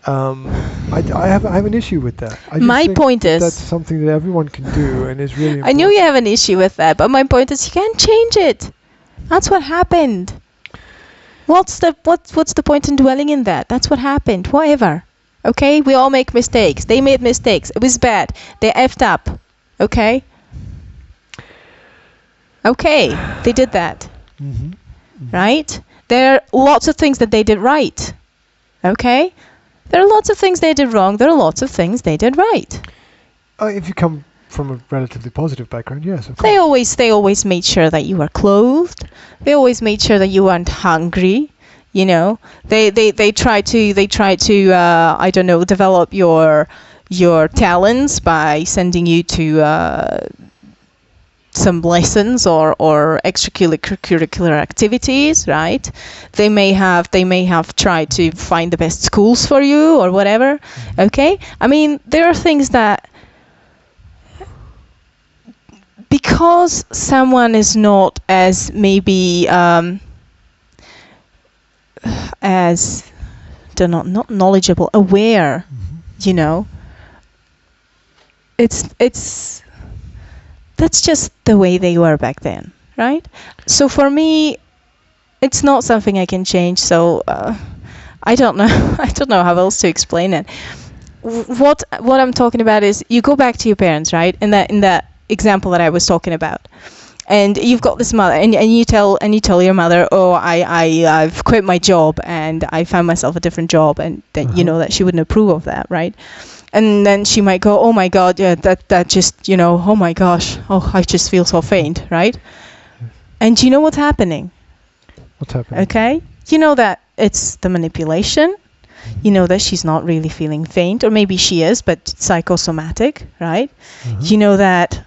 I have an issue with that. I just My think point is, that's something that everyone can do and is really I important. know you have an issue with that, but my point is you can't change it. That's what happened. What's the point in dwelling in that? That's what happened. Whatever. Okay? We all make mistakes. They made mistakes. It was bad. They effed up. Okay? Okay. They did that. Mm-hmm. Right? There are lots of things that they did right. Okay? There are lots of things they did wrong. There are lots of things they did right. If you come from a relatively positive background, yes, of course. They always made sure that you were clothed. They always made sure that you weren't hungry. You know, they try to I don't know, develop your talents by sending you to some lessons or extracurricular activities, right? They may have tried to find the best schools for you or whatever. Okay? I mean, there are things that because someone is not as maybe as not knowledgeable, aware, you know, it's that's just the way they were back then, right? So for me, it's not something I can change. So I don't know. I don't know how else to explain it. What I'm talking about is you go back to your parents, right? In that example that I was talking about, and you've got this mother, and you tell your mother, oh, I've quit my job and I found myself a different job, and then you know that she wouldn't approve of that, right? And then she might go, oh my God, yeah, that just, you know, oh my gosh, oh, I just feel so faint, right? And you know what's happening? What's happening? Okay? You know that it's the manipulation. You know that she's not really feeling faint, or maybe she is, but psychosomatic, right? You know that,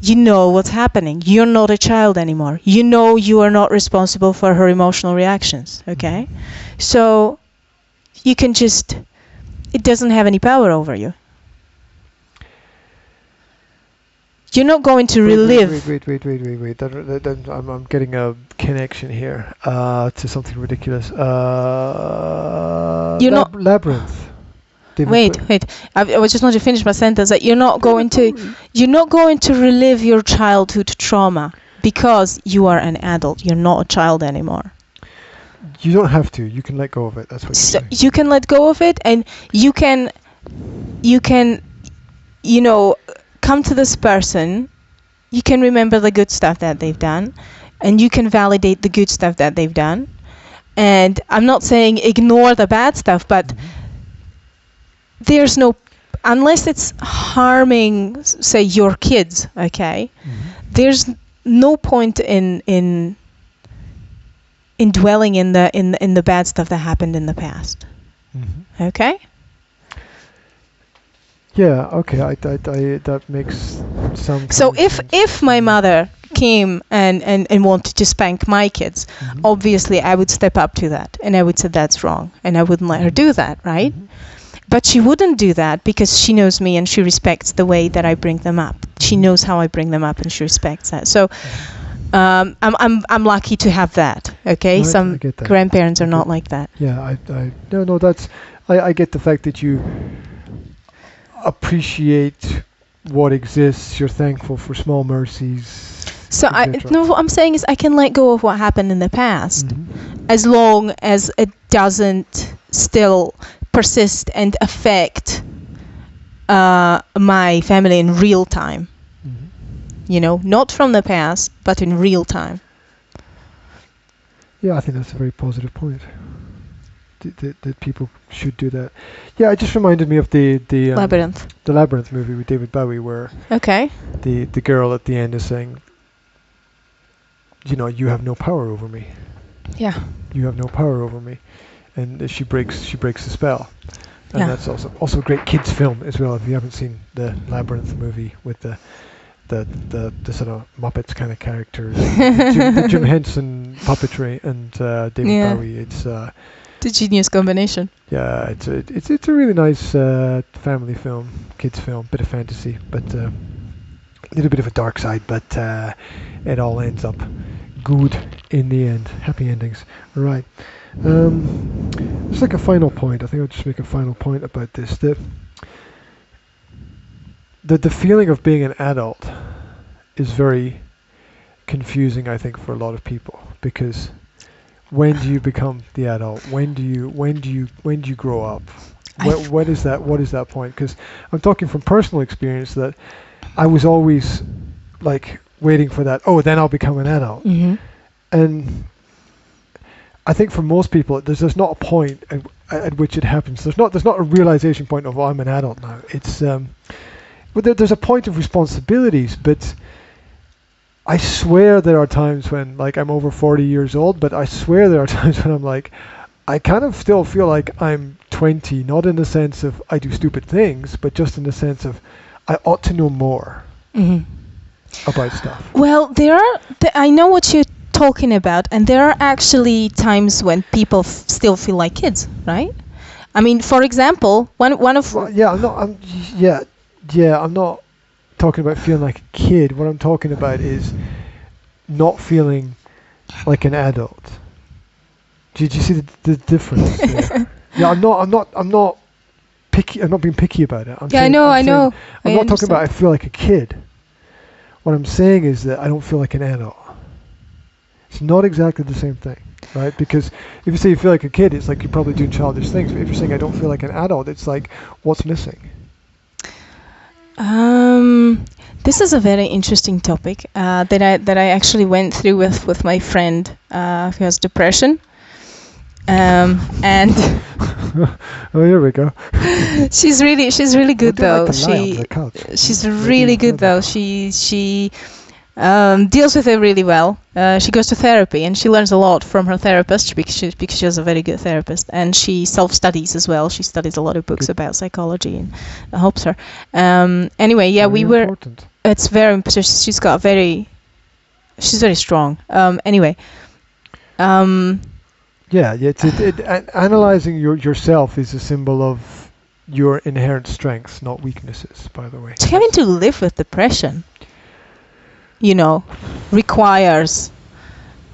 you know what's happening. You're not a child anymore. You know you are not responsible for her emotional reactions, okay? So you can just... It doesn't have any power over you. You're not going to relive. Wait. I'm getting a connection here to something ridiculous. You're not. Labyrinth. Wait. I just want to finish my sentence. That you're not going to relive your childhood trauma because you are an adult. You're not a child anymore. You don't have to. You can let go of it. That's what you're saying. You can let go of it, and you can, you know, come to this person. You can remember the good stuff that they've done, and you can validate the good stuff that they've done. And I'm not saying ignore the bad stuff, but there's no, unless it's harming, say, your kids, okay? There's no point in dwelling in the bad stuff that happened in the past. Okay? Yeah, okay. I that makes some So sense. if my mother came and wanted to spank my kids, obviously I would step up to that and I would say that's wrong and I wouldn't let her do that, right? But she wouldn't do that because she knows me and she respects the way that I bring them up. She knows how I bring them up and she respects that. So I'm lucky to have that. Okay, some grandparents are not like that. Yeah, no, that's I get the fact that you appreciate what exists. You're thankful for small mercies. So what I'm saying is I can let go of what happened in the past, as long as it doesn't still persist and affect my family in real time. You know, not from the past, but in real time. Yeah, I think that's a very positive point. That people should do that. Yeah, it just reminded me of the Labyrinth. The Labyrinth movie with David Bowie, where the girl at the end is saying, you know, you have no power over me. Yeah. You have no power over me, and she breaks the spell. And that's also a great kids film as well. If you haven't seen the Labyrinth movie with the sort of Muppets kind of characters, the Jim Henson puppetry and David Bowie, it's the genius combination. Yeah, it's a really nice family film, kids film, bit of fantasy, but a little bit of a dark side, but it all ends up good. in the end. Happy endings. Right. It's like a final point. I think I'll just make a final point about this. The feeling of being an adult is very confusing, I think, for a lot of people, because when do you become the adult? When do you grow up? What is that point? Because I'm talking from personal experience that I was always like waiting for that. Oh, then I'll become an adult. Mm-hmm. And I think for most people, there's not a point at which it happens. There's not a realization point of, oh, I'm an adult now. It's but there's a point of responsibilities. But I swear there are times when, like, I'm over 40 years old, but I swear there are times when I'm like, I kind of still feel like I'm 20, not in the sense of I do stupid things, but just in the sense of I ought to know more about stuff. Well, I know what you're talking about, and there are actually times when people still feel like kids, right? I mean, for example, one of Well, I'm not talking about feeling like a kid. What I'm talking about is not feeling like an adult. Did you see the difference there? Yeah, I'm not picky. I'm not being picky about it. I know. I'm not talking about I feel like a kid. What I'm saying is that I don't feel like an adult. It's not exactly the same thing, right? Because if you say you feel like a kid, it's like you're probably doing childish things. But if you're saying I don't feel like an adult, it's like, what's missing? This is a very interesting topic that I actually went through with my friend who has depression. And oh, here we go. she's really good though. She's really good though. She deals with it really well. She goes to therapy and she learns a lot from her therapist because she has a very good therapist, and she self-studies as well. She studies a lot of books about psychology, and that helps her. Anyway, yeah, very important. It's very. She's very strong. Anyway. Yeah, analyzing yourself is a symbol of your inherent strengths, not weaknesses, by the way. Having to live with depression, requires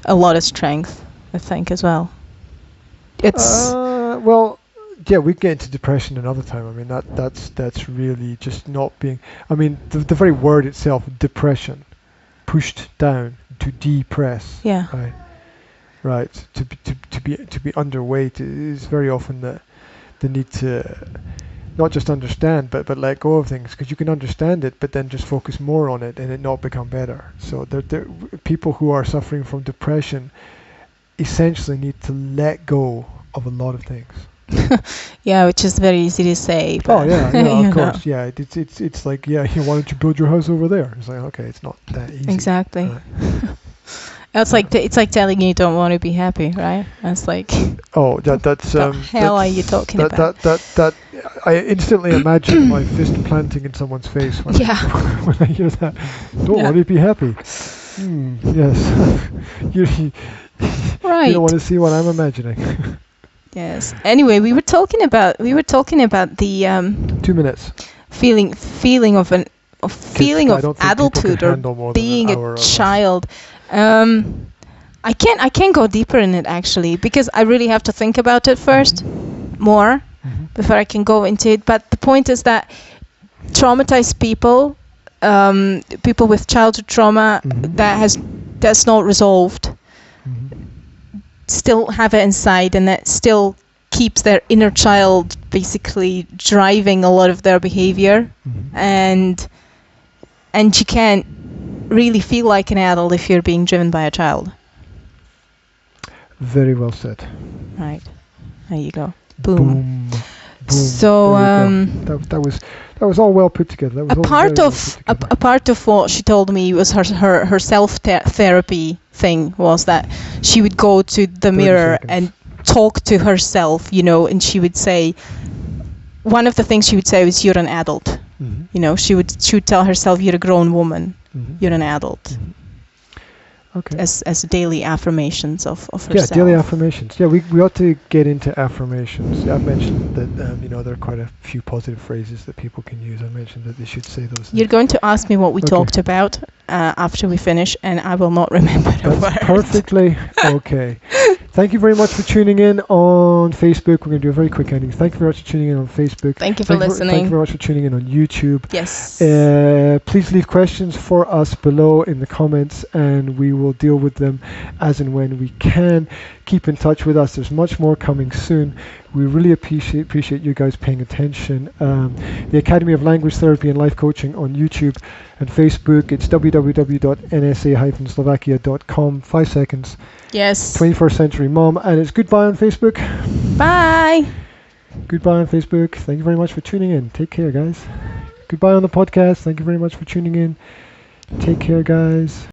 a lot of strength, I think, as well. It's well, yeah, we get into depression another time. I mean, that's really just not being. I mean, the very word itself, depression, pushed down, to depress. Yeah. Right. To be underweight is very often the need to not just understand, but let go of things, because you can understand it, but then just focus more on it and it not become better. So there people who are suffering from depression essentially need to let go of a lot of things. Yeah, which is very easy to say. But of course. Yeah, it's like, yeah, why don't you build your house over there? It's like, okay, it's not that easy. Exactly. Right. It's like telling you don't want to be happy, right? It's like, oh, that's the hell are you talking about? That I instantly imagine my fist planting in someone's face when I hear that. Don't want to be happy. Yes. Right. You don't want to see what I'm imagining. Yes. Anyway, we were talking about the 2 minutes. feeling of adulthood or being a child. I can't go deeper in it actually, because I really have to think about it first more before I can go into it. But the point is that traumatized people, people with childhood trauma that's not resolved, still have it inside, and that still keeps their inner child basically driving a lot of their behavior, and you can't really feel like an adult if you're being driven by a child. Very well said. Right. There you go. Boom. So that was all well put together. That was a part of what she told me was her self therapy thing was that she would go to the mirror and talk to herself, and she would say, one of the things she would say was, "You're an adult." She would tell herself, "You're a grown woman. You're an adult." Okay. as daily affirmations of Yeah, herself. daily affirmations. Yeah, we ought to get into affirmations. I've mentioned that there are quite a few positive phrases that people can use. I mentioned that they should say those things. You're going to ask me what we Okay. talked about after we finish, and I will not remember a That's word. perfectly okay. Thank you very much for tuning in on Facebook. We're going to do a very quick ending. Thank you very much for tuning in on Facebook. Thank you for listening. Thank you very much for tuning in on YouTube. Yes. Please leave questions for us below in the comments, and we will deal with them as and when we can. Keep in touch with us. There's much more coming soon. We really appreciate you guys paying attention. The Academy of Language Therapy and Life Coaching on YouTube and Facebook. It's www.nsa-slovakia.com. 5 seconds. Yes. 21st Century Mom. And it's goodbye on Facebook. Bye. Goodbye on Facebook. Thank you very much for tuning in. Take care, guys. Goodbye on the podcast. Thank you very much for tuning in. Take care, guys.